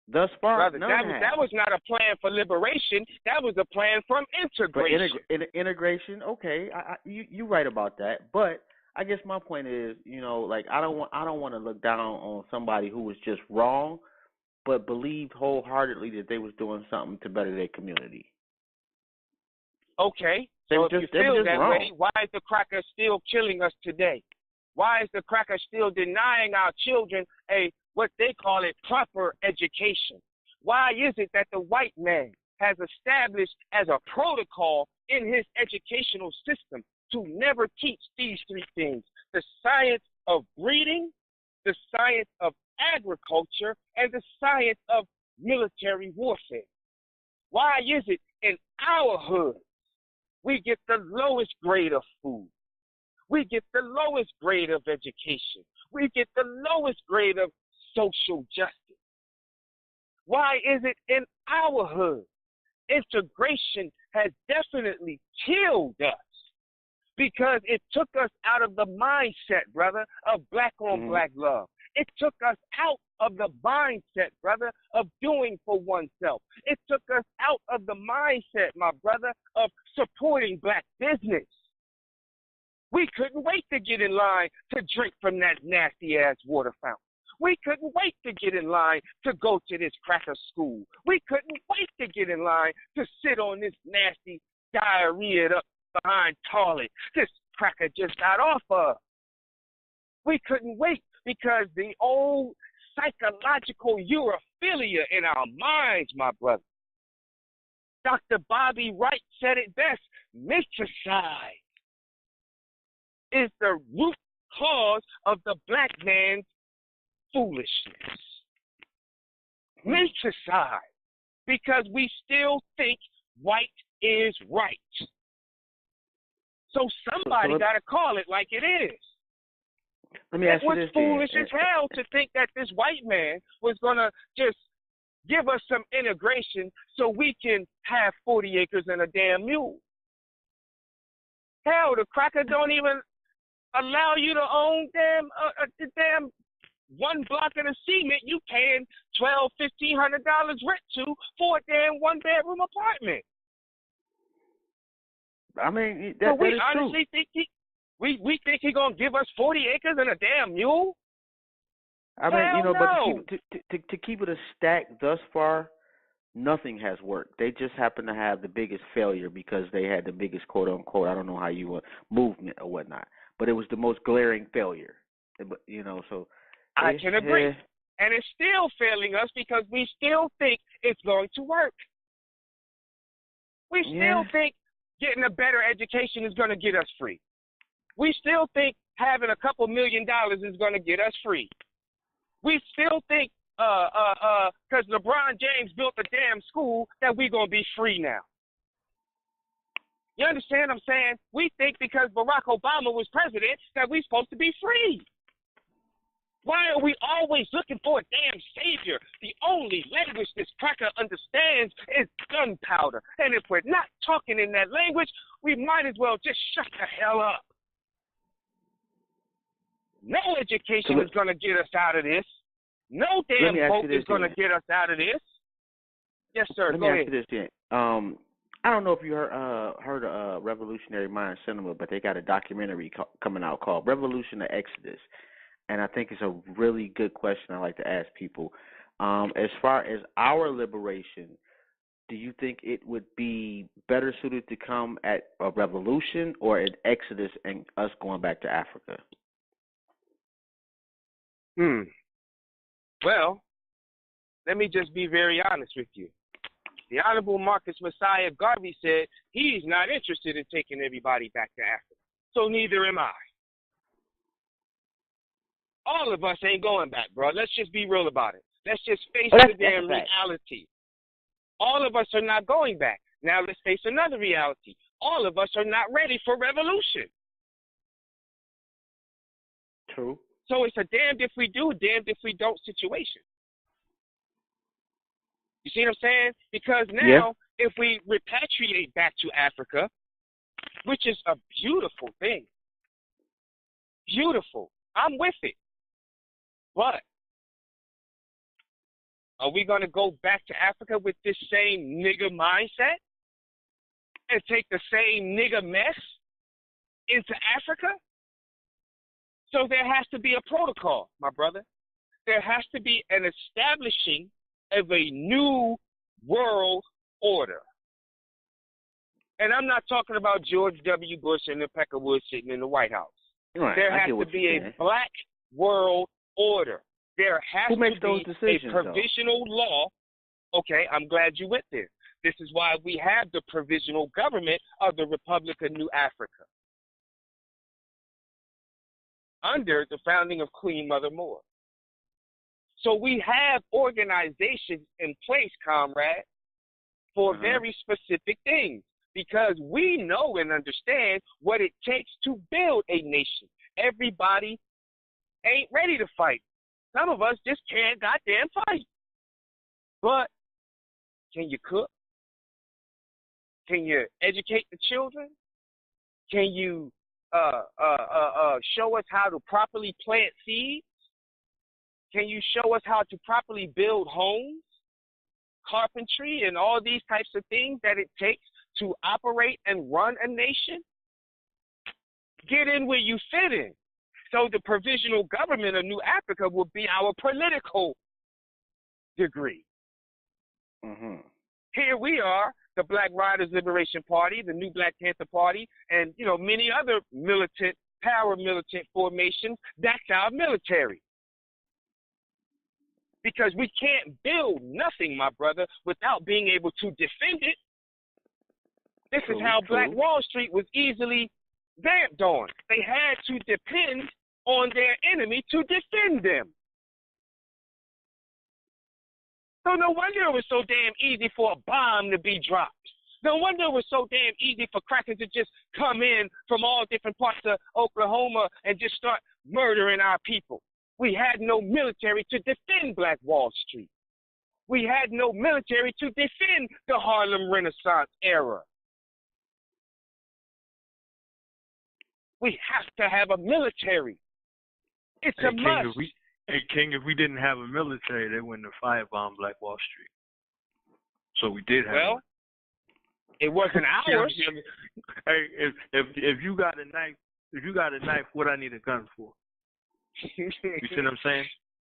Thus far, brother, that was not a plan for liberation. That was a plan for integration. But integration, okay, you're right about that. But I guess my point is, you know, like I don't want to look down on somebody who was just wrong, but believed wholeheartedly that they was doing something to better their community. Okay, so if you feel that way, why is the cracker still killing us today? Why is the cracker still denying our children what they call it, proper education? Why is it that the white man has established as a protocol in his educational system to never teach these three things: the science of breeding, the science of agriculture, and the science of military warfare? Why is it in our hood we get the lowest grade of food? We get the lowest grade of education. We get the lowest grade of social justice. Why is it in our hood? Integration has definitely killed us because it took us out of the mindset, brother, of black on black love. It took us out of the mindset, brother, of doing for oneself. It took us out of the mindset, my brother, of supporting black business. We couldn't wait to get in line to drink from that nasty-ass water fountain. We couldn't wait to get in line to go to this cracker school. We couldn't wait to get in line to sit on this nasty diarrhea up behind toilet this cracker just got off of. We couldn't wait because the old psychological urophilia in our minds, my brother. Dr. Bobby Wright said it best: menticide is the root cause of the black man's foolishness. Menticide, because we still think white is right. So somebody got to call it like it is. Let me ask you this. It was foolish as hell to think that this white man was going to just give us some integration so we can have 40 acres and a damn mule. Hell, the cracker don't even allow you to own the damn one block of the cement you paying $1,200-$1,500 rent to for a damn one-bedroom apartment. I mean, so we honestly think we think he's gonna give us 40 acres and a damn mule. I mean, Hell you know, no. but to keep it a stack thus far, nothing has worked. They just happen to have the biggest failure because they had the biggest quote unquote, I don't know how you movement or whatnot, but it was the most glaring failure. But you know, so I can agree. And it's still failing us because we still think it's going to work. We still think getting a better education is going to get us free. We still think having a couple $1 million is going to get us free. We still think because LeBron James built a damn school that we're going to be free now. You understand what I'm saying? We think because Barack Obama was president that we're supposed to be free. Why are we always looking for a damn savior? The only language this cracker understands is gunpowder. And if we're not talking in that language, we might as well just shut the hell up. No education is going to get us out of this. No damn vote is going to get us out of this. Yes, sir. Let me ask you this, then. I don't know if you heard of Revolutionary Mind Cinema, but they got a documentary coming out called Revolution the Exodus. And I think it's a really good question I like to ask people. As far as our liberation, do you think it would be better suited to come at a revolution or an exodus and us going back to Africa? Well, let me just be very honest with you. The Honorable Marcus Messiah Garvey said he's not interested in taking everybody back to Africa. So neither am I. All of us ain't going back, bro. Let's just be real about it. Let's just face the damn reality. All of us are not going back. Now let's face another reality. All of us are not ready for revolution. True. So it's a damned if we do, damned if we don't situation. You see what I'm saying? Because now, if we repatriate back to Africa, which is a beautiful thing, beautiful, I'm with it. But are we going to go back to Africa with this same nigger mindset and take the same nigger mess into Africa? So there has to be a protocol, my brother. There has to be an establishing of a new world order. And I'm not talking about George W. Bush and the Peckerwood sitting in the White House. Right, there has to be a black world order. There has to be a provisional law. Okay, I'm glad you went there. This is why we have the provisional government of the Republic of New Africa under the founding of Queen Mother Moore. So we have organizations in place, comrade, for very specific things, because we know and understand what it takes to build a nation. Everybody ain't ready to fight. Some of us just can't goddamn fight. But can you cook? Can you educate the children? Can you show us how to properly plant seeds? Can you show us how to properly build homes, carpentry, and all these types of things that it takes to operate and run a nation? Get in where you fit in. So the provisional government of New Africa will be our political degree. Here we are, the Black Riders Liberation Party, the New Black Panther Party, and many other militant, paramilitant formations. That's our military. Because we can't build nothing, my brother, without being able to defend it. This is how Black Wall Street was easily vamped on. They had to depend on their enemy to defend them. So no wonder it was so damn easy for a bomb to be dropped. No wonder it was so damn easy for crackers to just come in from all different parts of Oklahoma and just start murdering our people. We had no military to defend Black Wall Street. We had no military to defend the Harlem Renaissance era. We have to have a military. It's a must. King, if we didn't have a military, they wouldn't have firebomb Black Wall Street. So we did have one. It wasn't ours. Hey, if you got a knife, what I need a gun for? You see what I'm saying?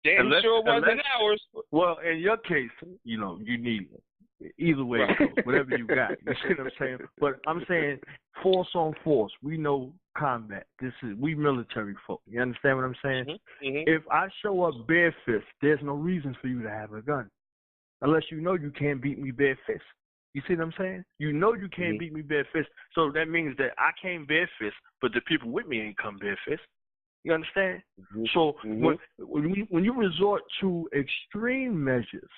Damn sure it wasn't ours. Well, in your case, you need either way, whatever you got. You see what I'm saying? But I'm saying force on force. We know combat. We military folk. You understand what I'm saying? If I show up bare fist, there's no reason for you to have a gun. Unless you know you can't beat me bare fist. You see what I'm saying? You know you can't beat me bare fist. So that means that I came bare fist, but the people with me ain't come bare fist. You understand? So when you resort to extreme measures,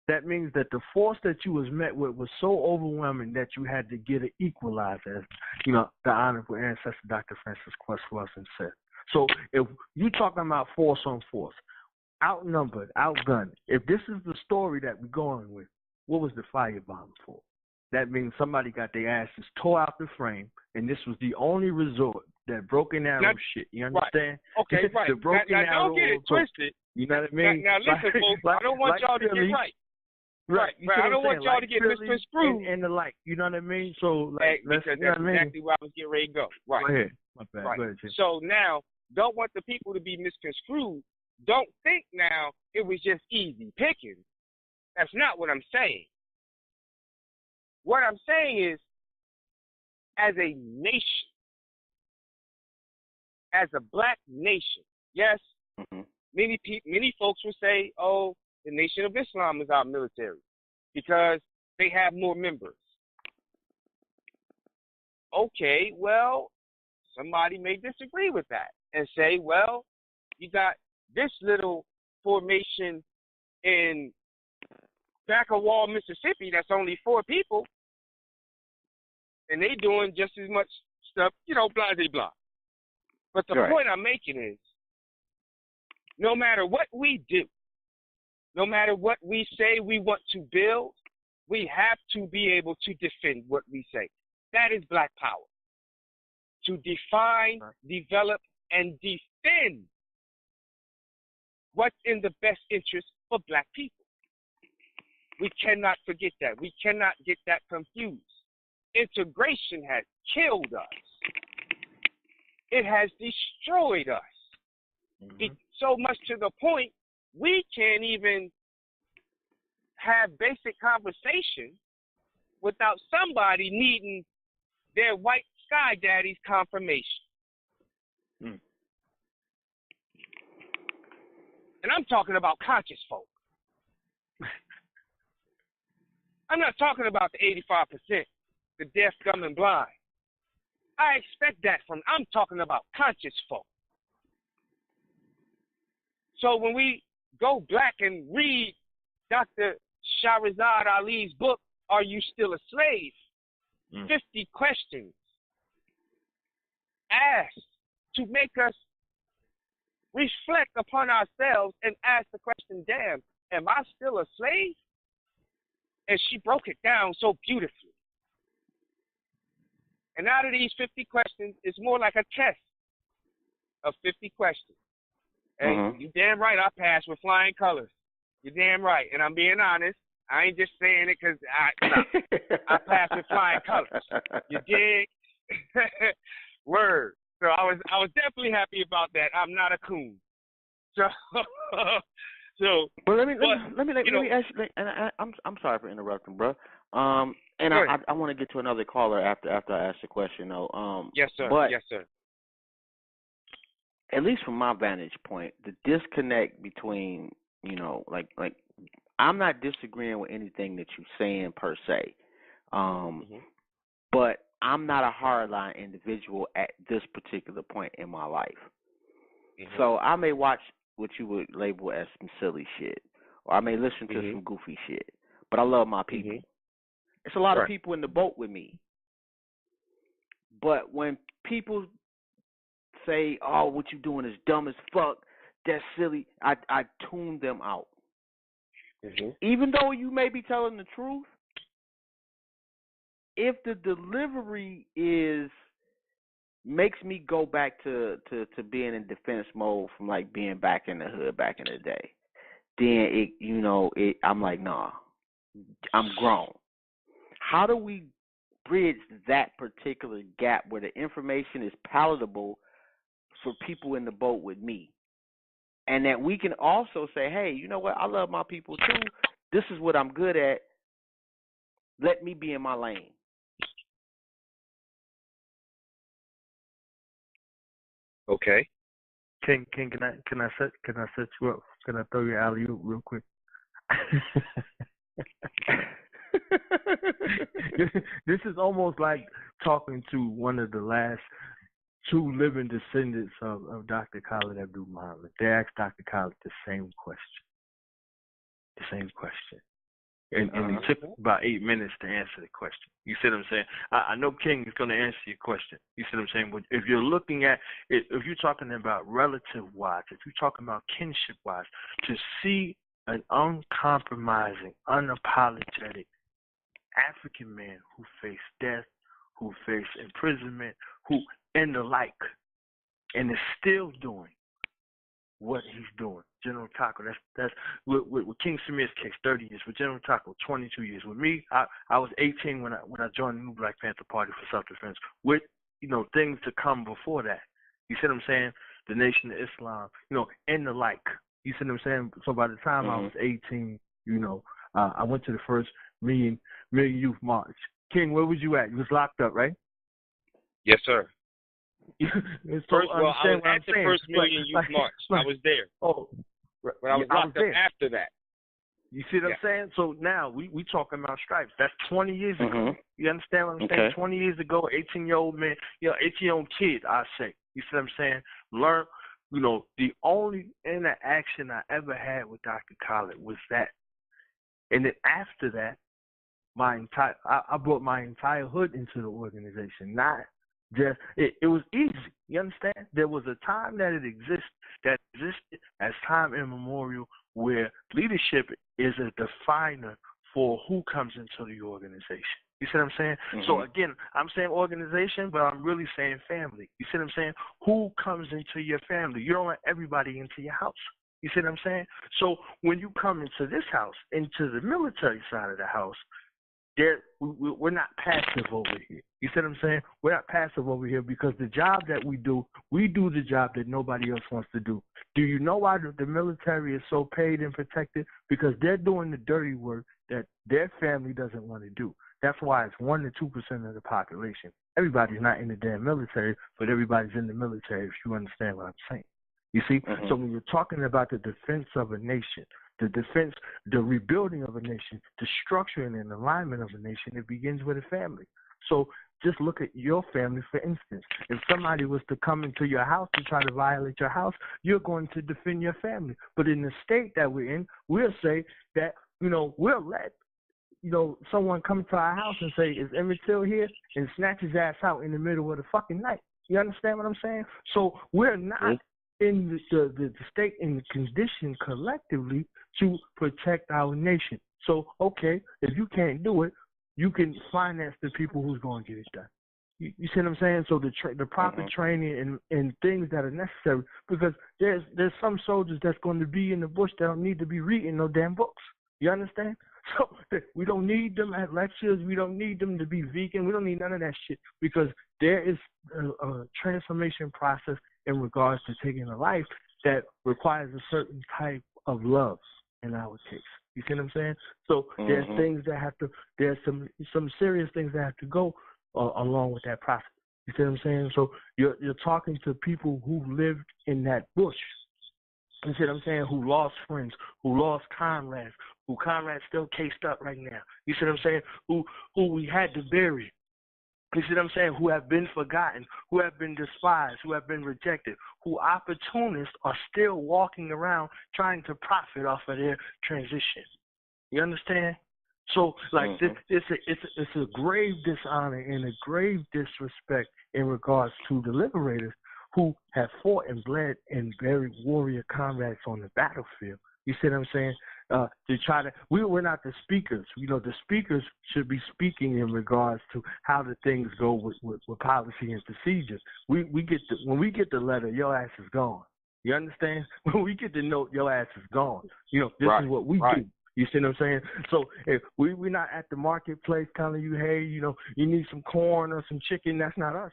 that means that the force that you was met with was so overwhelming that you had to get an equalizer, as the honorable ancestor Dr. Francis Quest Wilson said. So if you talking about force on force, outnumbered, outgunned, if this is the story that we're going with, what was the firebomb for? That means somebody got their asses tore out the frame, and this was the only resort. That broken arrow shit. You understand? Right. Okay, right. The broken arrow. Don't get it twisted. You know what I mean? Now listen, folks. I don't want y'all to get right. Right. I don't want y'all to get misconstrued. And the like. You know what I mean? So, because that's exactly where I was getting ready to go. Right. Go ahead. My bad. Right. Go ahead, Jim. So now, don't want the people to be misconstrued. Don't think now it was just easy picking. That's not what I'm saying. What I'm saying is, as a nation, as a black nation, yes, many folks will say, oh, the Nation of Islam is our military because they have more members. Okay, well, somebody may disagree with that and say, well, you got this little formation in Back-A-Wall, Mississippi that's only 4 people, and they doing just as much stuff, blah, blah, blah. But the point I'm making is, no matter what we do, no matter what we say we want to build, we have to be able to defend what we say. That is Black power. To define, develop, and defend what's in the best interest for Black people. We cannot forget that. We cannot get that confused. Integration has killed us. It has destroyed us. So much to the point we can't even have basic conversation without somebody needing their white sky daddy's confirmation. And I'm talking about conscious folk. I'm not talking about the 85%, the deaf, dumb, and blind. I expect that I'm talking about conscious folk. So when we go back and read Dr. Shahrazad Ali's book, Are You Still a Slave? 50 questions asked to make us reflect upon ourselves and ask the question, damn, am I still a slave? And she broke it down so beautifully. And out of these 50 questions, it's more like a test of 50 questions. And you damn right I passed with flying colors. You're damn right. And I'm being honest. I ain't just saying it because I passed with flying colors. You dig? Word. So I was definitely happy about that. I'm not a coon. So well, let me ask you, and I'm sorry for interrupting, bro. And I want to get to another caller after I ask the question, though. Yes, sir. But yes, sir. At least from my vantage point, the disconnect between, like I'm not disagreeing with anything that you're saying per se, but I'm not a hardline individual at this particular point in my life. So I may watch what you would label as some silly shit, or I may listen to some goofy shit, but I love my people. It's a lot of people in the boat with me. But when people say, oh, what you doing is dumb as fuck, that's silly, I tune them out. Even though you may be telling the truth, if the delivery makes me go back to being in defense mode from like being back in the hood back in the day, then I'm like, nah, I'm grown. How do we bridge that particular gap where the information is palatable for people in the boat with me, and that we can also say, hey, you know what, I love my people too, this is what I'm good at, let me be in my lane? Okay. King, can I set you up? Can I throw you alley-oop real quick? This is almost like talking to one of the last 2 living descendants of Dr. Khalid Abdul Muhammad. They asked Dr. Khalid the same question. And it took about 8 minutes to answer the question. You see what I'm saying? I know King is going to answer your question. You see what I'm saying? But if you're looking at it, if you're talking about relative-wise, if you're talking about kinship-wise, to see an uncompromising, unapologetic African man who faced death, who faced imprisonment, and the like, and is still doing what he's doing. General Taco, that's with King Samir's case, 30 years. With General Taco, 22 years. With me, I was 18 when I joined the new Black Panther Party for self-defense. With things to come before that. You see what I'm saying? The Nation of Islam, and the like. You see what I'm saying? So by the time I was 18, I went to the first Million Youth March. King, where was you at? You was locked up, right? Yes, sir. So first, I was at the first Million Youth March. I was there. Oh, but I was locked up after that. You see what I'm saying? So now we talking about stripes. That's 20 years ago. You understand what I'm saying? 20 years ago, 18-year-old man, 18-year-old kid, I say. You see what I'm saying? Learn, the only interaction I ever had with Dr. Khaled was that. And then after that, I brought my entire hood into the organization. Not just it was easy. You understand? There was a time that existed as time immemorial where leadership is a definer for who comes into the organization. You see what I'm saying? So again, I'm saying organization, but I'm really saying family. You see what I'm saying? Who comes into your family? You don't let everybody into your house. You see what I'm saying? So when you come into this house, into the military side of the house, we're not passive over here. You see what I'm saying? We're not passive over here because the job that we do the job that nobody else wants to do. Do you know why the military is so paid and protected? Because they're doing the dirty work that their family doesn't want to do. That's why it's 1 to 2% of the population. Everybody's not in the damn military, but everybody's in the military, if you understand what I'm saying. You see? So when you're talking about the defense of a nation, the rebuilding of a nation, the structuring and alignment of a nation, it begins with a family. So just look at your family, for instance. If somebody was to come into your house to try to violate your house, you're going to defend your family. But in the state that we're in, we'll say that, we'll let, someone come to our house and say, is Emmett Till here? And snatch his ass out in the middle of the fucking night. You understand what I'm saying? So we're not in the state in the condition collectively to protect our nation. So, okay, if you can't do it, you can finance the people who's going to get it done. You see what I'm saying? So the proper training and things that are necessary, because there's some soldiers that's going to be in the bush that don't need to be reading no damn books. You understand? So we don't need them at lectures. We don't need them to be vegan. We don't need none of that shit because there is a transformation process in regards to taking a life that requires a certain type of love in our case. You see what I'm saying? So there's things that there's some serious things that have to go along with that process. You see what I'm saying? So you're talking to people who lived in that bush. You see what I'm saying? Who lost friends, who lost comrades, who comrades still cased up right now. You see what I'm saying? Who we had to bury. You see what I'm saying? Who have been forgotten, who have been despised, who have been rejected, who opportunists are still walking around trying to profit off of their transition. You understand? So, it's a grave dishonor and a grave disrespect in regards to the liberators who have fought and bled and buried warrior comrades on the battlefield. You see what I'm saying? We're not the speakers. The speakers should be speaking in regards to how the things go with policy and procedures. When we get the letter, your ass is gone. You understand? When we get the note, your ass is gone. This is what we do. You see what I'm saying? So if we're not at the marketplace telling you, hey, you need some corn or some chicken, that's not us.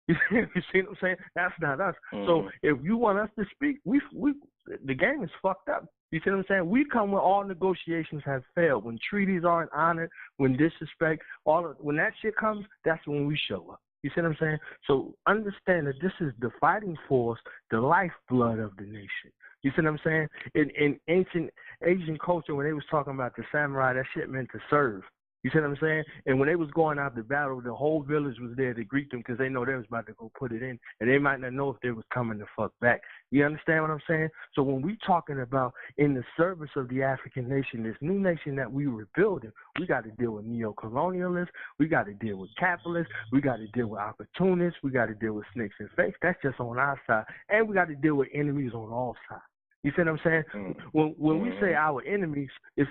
You see what I'm saying? That's not us. So if you want us to speak, the game is fucked up. You see what I'm saying? We come when all negotiations have failed, when treaties aren't honored, when disrespect, when that shit comes, that's when we show up. You see what I'm saying? So understand that this is the fighting force, the lifeblood of the nation. You see what I'm saying? In ancient Asian culture, when they was talking about the samurai, that shit meant to serve. You see what I'm saying? And when they was going out to battle, the whole village was there to greet them because they know they was about to go put it in, and they might not know if they was coming to fuck back. You understand what I'm saying? So when we talking about in the service of the African nation, this new nation that we were building, we got to deal with neo-colonialists, we got to deal with capitalists, we got to deal with opportunists, we got to deal with snakes and fakes. That's just on our side. And we got to deal with enemies on all sides. You see what I'm saying? When we say our enemies, it's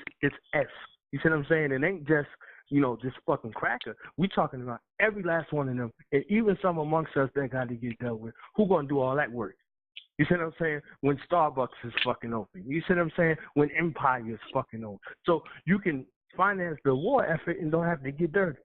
S. You see what I'm saying? It ain't just, this fucking cracker. We talking about every last one of them, and even some amongst us that got to get dealt with. Who gonna do all that work? You see what I'm saying? When Starbucks is fucking open. You see what I'm saying? When Empire is fucking open. So you can finance the war effort and don't have to get dirty.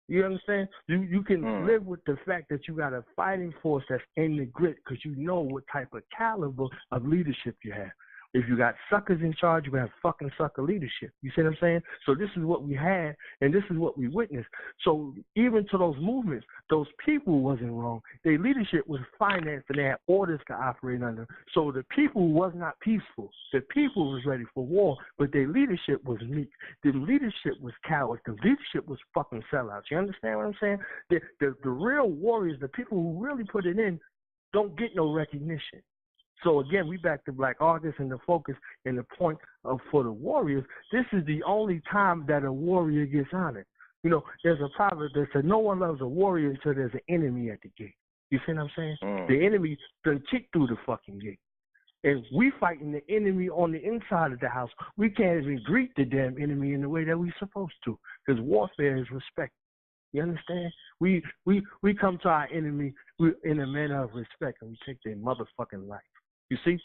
You understand? You can live with the fact that you got a fighting force that's in the grit because you know what type of caliber of leadership you have. If you got suckers in charge, you have fucking sucker leadership. You see what I'm saying? So this is what we had, and this is what we witnessed. So even to those movements, those people wasn't wrong. Their leadership was financed, and they had orders to operate under. So the people was not peaceful. The people was ready for war, but their leadership was meek. The leadership was cowards. The leadership was fucking sellouts. You understand what I'm saying? The real warriors, the people who really put it in, don't get no recognition. So again, we back to Black August and the focus and the point of for the warriors. This is the only time that a warrior gets honored. You know, there's a proverb that says no one loves a warrior until there's an enemy at the gate. You see what I'm saying? The enemy done kicked through the fucking gate. And we fighting the enemy on the inside of the house. We can't even greet the damn enemy in the way that we supposed to, because warfare is respect. You understand? We come to our enemy in a manner of respect, and we take their motherfucking life. You see?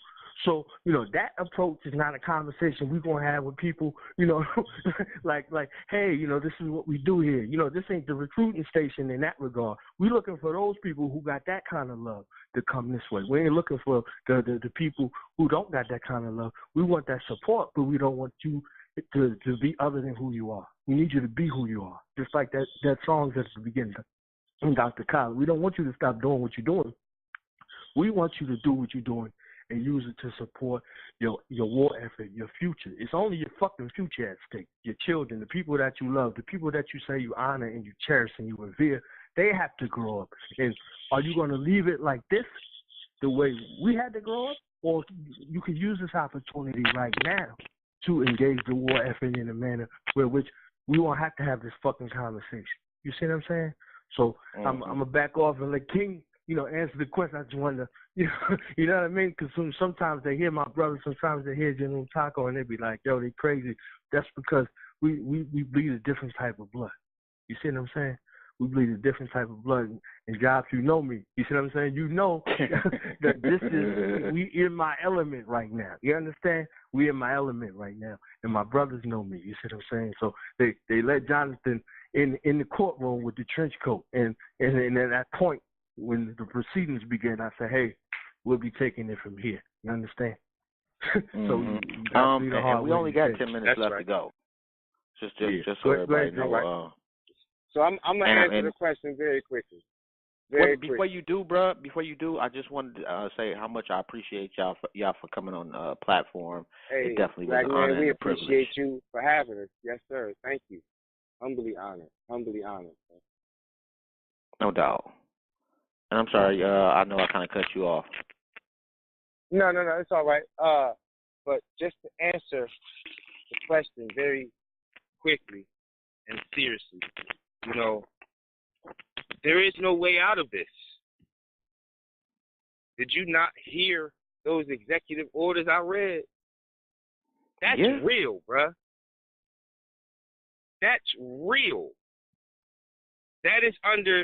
So, you know, that approach is not a conversation we're going to have with people, you know, like, hey, you know, this is what we do here. You know, this ain't the recruiting station in that regard. We're looking for those people who got that kind of love to come this way. We ain't looking for the people who don't got that kind of love. We want that support, but we don't want you to be other than who you are. We need you to be who you are. Just like that song at the beginning from Dr. Kyle. We don't want you to stop doing what you're doing. We want you to do what you're doing and use it to support your war effort, your future. It's only your fucking future at stake. Your children, the people that you love, the people that you say you honor and you cherish and you revere, they have to grow up. And are you going to leave it like this, the way we had to grow up? Or you could use this opportunity right now to engage the war effort in a manner where which we won't have to have this fucking conversation. You see what I'm saying? So I'm going to back off and let King, you know, answer the question. I just wanted to, you know what I mean? Because sometimes they hear my brother, sometimes they hear General Taco, and they be like, yo, they crazy. That's because we bleed a different type of blood. You see what I'm saying? We bleed a different type of blood. And Jobs, you know me. You see what I'm saying? You know that this is, we in my element right now. You understand? We in my element right now. And my brothers know me. You see what I'm saying? So they let Jonathan in the courtroom with the trench coat. And at that point, when the proceedings begin, I say, hey, we'll be taking it from here. You understand? So and we only got 10 minutes left to go. Just so everybody know. So I'm gonna answer the question very quickly. Before you do, I just wanted to say how much I appreciate y'all for coming on the platform. Hey, it definitely was an honor. We and a privilege. appreciate you for having us. Yes, sir. Thank you. Humbly honored. No doubt. And I'm sorry, I know I kind of cut you off. No, it's all right. But just to answer the question very quickly and seriously, you know, there is no way out of this. Did you not hear those executive orders I read? That's real, bruh. That's real. That is under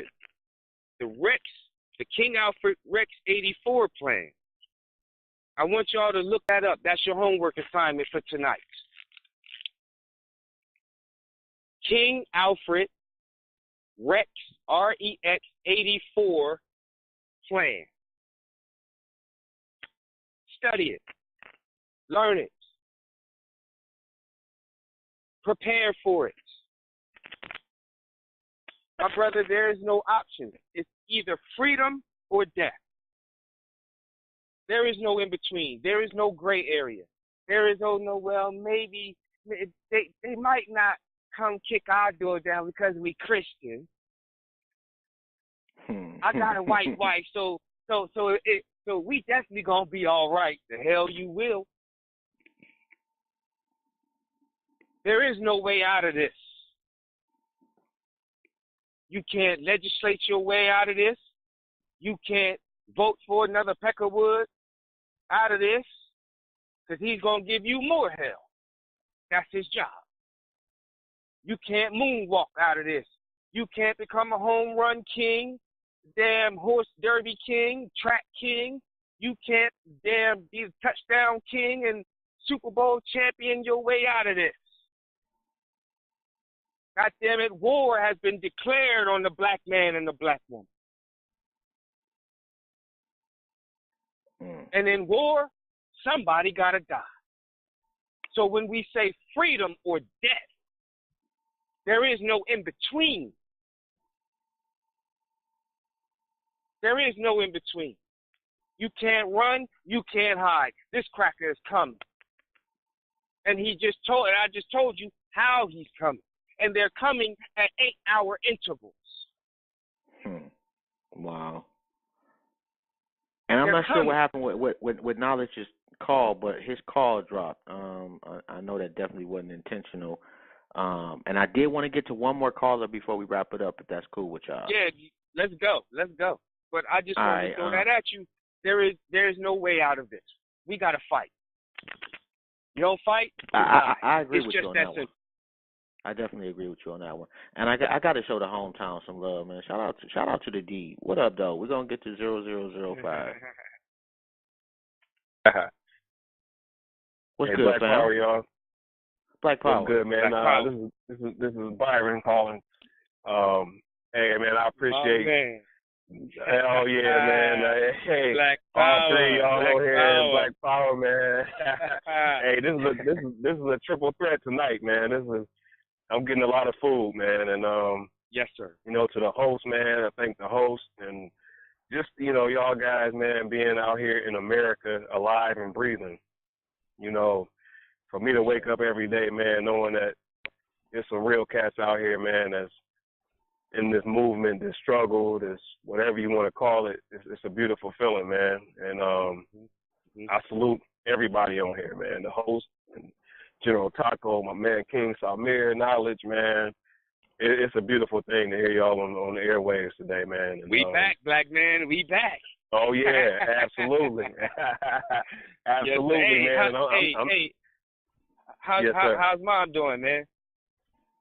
the King Alfred Rex 84 plan. I want y'all to look that up. That's your homework assignment for tonight. King Alfred Rex, REX 84 plan. Study it. Learn it. Prepare for it. My brother, there is no option. It's either freedom or death. There is no in between. There is no gray area. There is no well, maybe they might not come kick our door down because we Christian. I got a white wife, so we definitely gonna be all right. The hell you will. There is no way out of this. You can't legislate your way out of this. You can't vote for another Peckerwood out of this, because he's going to give you more hell. That's his job. You can't moonwalk out of this. You can't become a home run king, damn horse derby king, track king. You can't damn be a touchdown king and Super Bowl champion your way out of this. God damn it, war has been declared on the black man and the black woman. And in war, somebody got to die. So when we say freedom or death, there is no in between. There is no in between. You can't run, you can't hide. This cracker is coming. And I just told you how he's coming. And they're coming at 8-hour intervals. Wow. And I'm not sure what happened with Knowledge's call, but his call dropped. I know that definitely wasn't intentional. And I did want to get to one more caller before we wrap it up, if that's cool with y'all. Yeah, let's go. But I just want to throw that at you. There is no way out of this. We got to fight. You don't fight? I agree with you on that one. Simple. I definitely agree with you on that one. And I got to show the hometown some love, man. Shout out to the D. What up, though? We're going to get to 0005. What's good, Black fam? Power, y'all. Black Power. What's good, man? This is Byron calling. Hey, man, I appreciate. Hell yeah, man. Hey, Black all three Power. y'all over here, Power. Black Power, man. Hey, this is a triple threat tonight, man. I'm getting a lot of food, man, and yes, sir. You know, to the host, man, I thank the host and just, you know, y'all guys, man, being out here in America, alive and breathing. You know, for me to wake up every day, man, knowing that there's some real cats out here, man, that's in this movement, this struggle, this whatever you want to call it, it's a beautiful feeling, man. And I salute everybody on here, man. The host, and General Taco, my man King Samir, Knowledge, man. It's a beautiful thing to hear y'all on the airwaves today, man. And, we back, black man. We back. Oh yeah, absolutely, absolutely, yes, man. How's mom doing, man?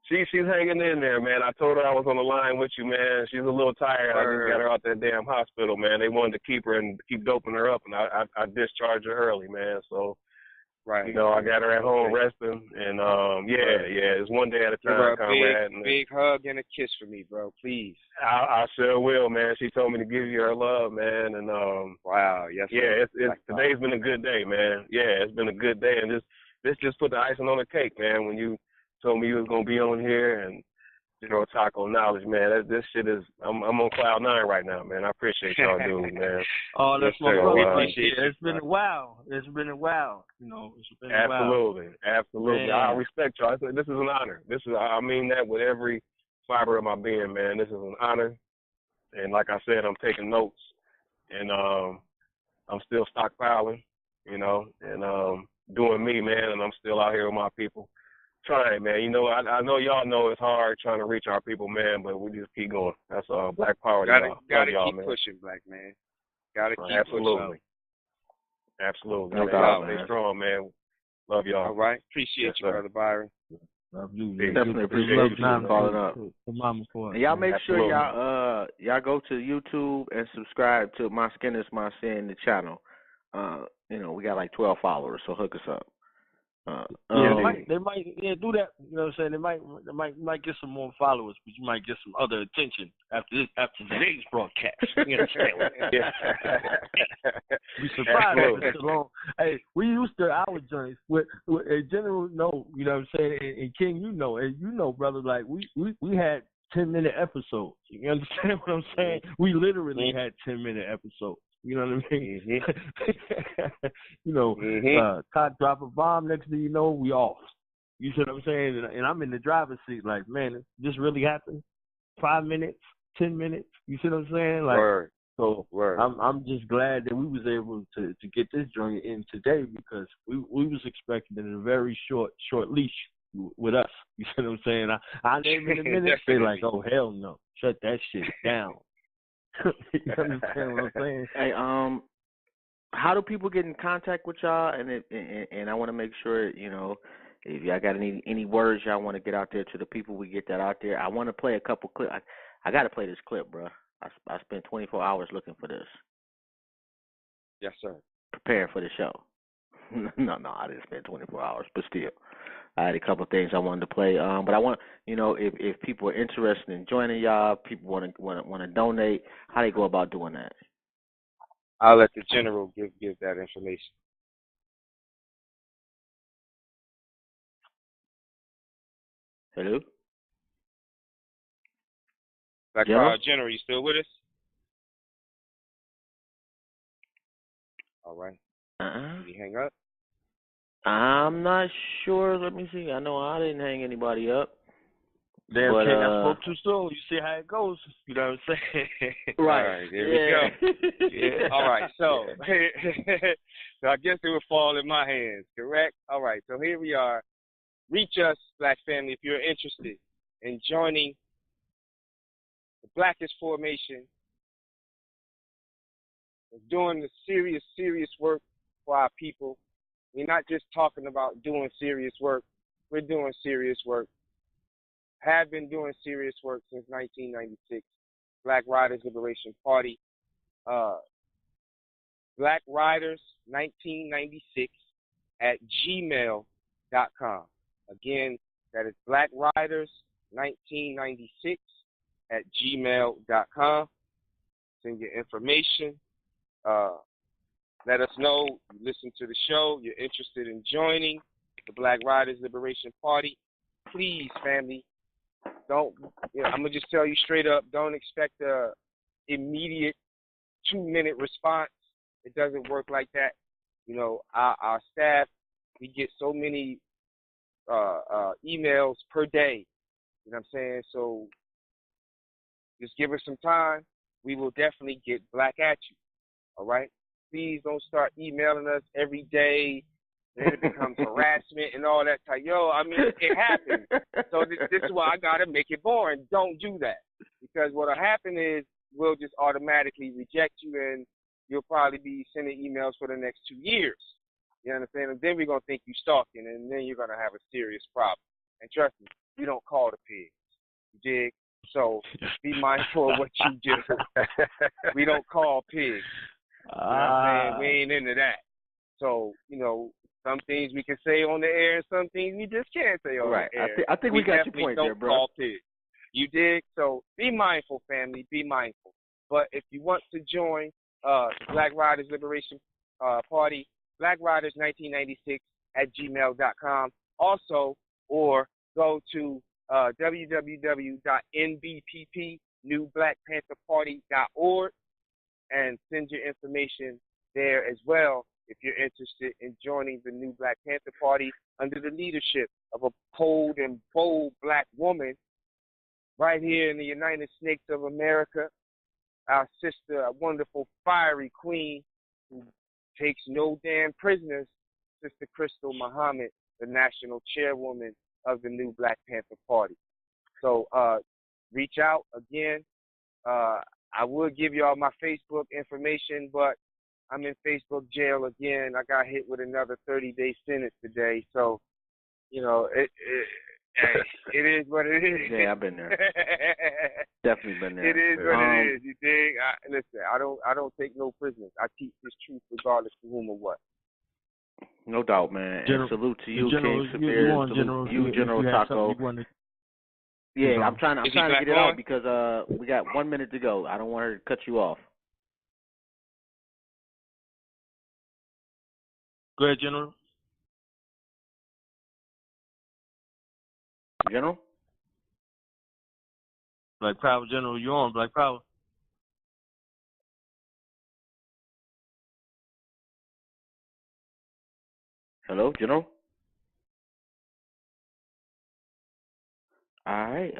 She's hanging in there, man. I told her I was on the line with you, man. She's a little tired. I just got her out that damn hospital, man. They wanted to keep her and keep doping her up, and I discharged her early, man. So, you know, I got her at home resting, and it's one day at a time, comrade. Big hug and a kiss for me, bro, please. I sure will, man. She told me to give you her love, man, and wow, yes, yeah, today's been a good day, man. Yeah, it's been a good day, and this just put the icing on the cake, man. When you told me you was gonna be on here, and you know, Taco Knowledge, man. This shit is, I'm on cloud 9 right now, man. I appreciate y'all dudes, man. Oh, that's my brother. We appreciate it. It's been a while. It's been a while. You know, it's been a while. Absolutely. I respect y'all. This is an honor. I mean that with every fiber of my being, man. This is an honor. And like I said, I'm taking notes, and I'm still stockpiling, you know, and doing me, man. And I'm still out here with my people. Trying, man. You know, I know y'all know it's hard trying to reach our people, man, but we just keep going. That's Black Power. Gotta y'all, keep man. pushing, black man. Gotta keep Absolutely. pushing. Absolutely. No doubt, Stay strong, man. Love y'all. All right. Appreciate you, brother Byron. Love you. Definitely appreciate you calling up. And y'all make sure y'all go to YouTube and subscribe to My Skin Is My Sin, the channel. You know, we got like 12 followers, so hook us up. They might do that. You know what I'm saying? They might get some more followers, but you might get some other attention after today's broadcast. You understand? Be surprised if it's long. Hey, we used to our joints with General. No, you know what I'm saying? And King, you know, brother, like we had 10-minute episodes. You understand what I'm saying? We literally had 10-minute episodes. You know what I mean? Mm-hmm. You know, Todd drop a bomb, next thing you know, we off. You see what I'm saying? And I'm in the driver's seat like, man, this really happened? 5 minutes, 10 minutes? You see what I'm saying? Like, Word. So Word. I'm just glad that we was able to get this joint in today, because we was expecting it in a very short leash with us. You see what I'm saying? I name in a minute, say like, oh, hell no. Shut that shit down. You understand what I'm saying? Hey, how do people get in contact with y'all? And I want to make sure, you know, if y'all got any words y'all want to get out there to the people, we get that out there. I want to play a couple clips. I got to play this clip, bro. I spent 24 hours looking for this. Yes, sir. Preparing for the show. No, I didn't spend 24 hours, but still. I had a couple of things I wanted to play, but I want, you know, if people are interested in joining y'all, people want to donate, how they go about doing that? I'll let the general give that information. Hello? Black General, you still with us? All right. Did he hang up? I'm not sure. Let me see. I know I didn't hang anybody up. Damn, but, King, I spoke too soon. You see how it goes. You know what I'm saying? Right. All right, there we go. Yeah. All right, so so I guess it would fall in my hands, correct? All right, so here we are. Reach us, Black family, if you're interested in joining the Blackest Formation, doing the serious work for our people. We're not just talking about doing serious work. We're doing serious work. Have been doing serious work since 1996. Black Riders Liberation Party. Black Riders 1996 at gmail.com. Again, that is Black Riders 1996 at gmail.com. Send your information. Let us know you listen to the show, you're interested in joining the Black Riders Liberation Party. Please, family, I'm going to just tell you straight up, don't expect a immediate 2-minute response. It doesn't work like that. You know, our staff, we get so many emails per day. You know what I'm saying? So just give us some time. We will definitely get back at you. All right? Please don't start emailing us every day. Then it becomes harassment and all that type. I mean, it happens. So this is why I got to make it boring. Don't do that. Because what will happen is we'll just automatically reject you and you'll probably be sending emails for the next 2 years. You understand? And then we're going to think you're stalking, and then you're going to have a serious problem. And trust me, we don't call the pigs. You dig? So be mindful of what you do. We don't call pigs. You know what I'm saying? We ain't into that. So, some things we can say on the air and some things we just can't say on the air. I think we got your point there, bro. Call pigs. You dig? So be mindful, family. Be mindful. But if you want to join Black Riders Liberation Party, Black Riders 1996 at gmail.com. Also, or go to www.nbppnewblackpantherparty.org and send your information there as well if you're interested in joining the New Black Panther Party under the leadership of a bold and bold black woman right here in the United States of America, our sister, a wonderful fiery queen who takes no damn prisoners, Sister Crystal Muhammad, the national chairwoman of the New Black Panther Party. So reach out again. I will give you all my Facebook information, but I'm in Facebook jail again. I got hit with another 30-day sentence today. So, it is what it is. Yeah, I've been there. Definitely been there. It is what it is. You dig? Listen, I don't take no prisoners. I teach this truth regardless to whom or what. No doubt, man. And salute to you, General, King Samir. Salute to you, General Taco. Yeah, I'm trying to get it out because we got 1 minute to go. I don't want her to cut you off. Go ahead, General. General? Black Power, General, you on Black Power? Hello, General? All right,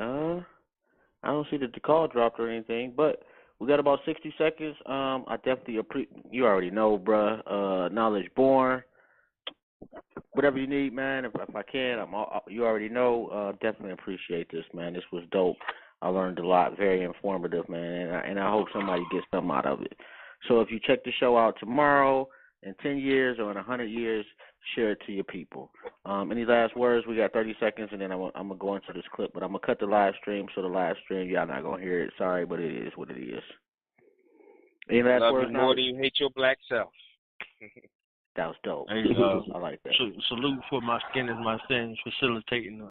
I don't see that the call dropped or anything, but we got about 60 seconds. I definitely you already know, bruh. Knowledge born. Whatever you need, man. If I can, you already know. Definitely appreciate this, man. This was dope. I learned a lot. Very informative, man. And I hope somebody gets something out of it. So if you check the show out tomorrow, in 10 years or in 100 years, share it to your people. Any last words? We got 30 seconds, and then I'm going to go into this clip. But I'm going to cut the live stream, so the live stream, y'all not going to hear it. Sorry, but it is what it is. Any last Love words? You more than you hate your black self. That was dope. Hey, I like that. Salute for my skin is my sins, facilitating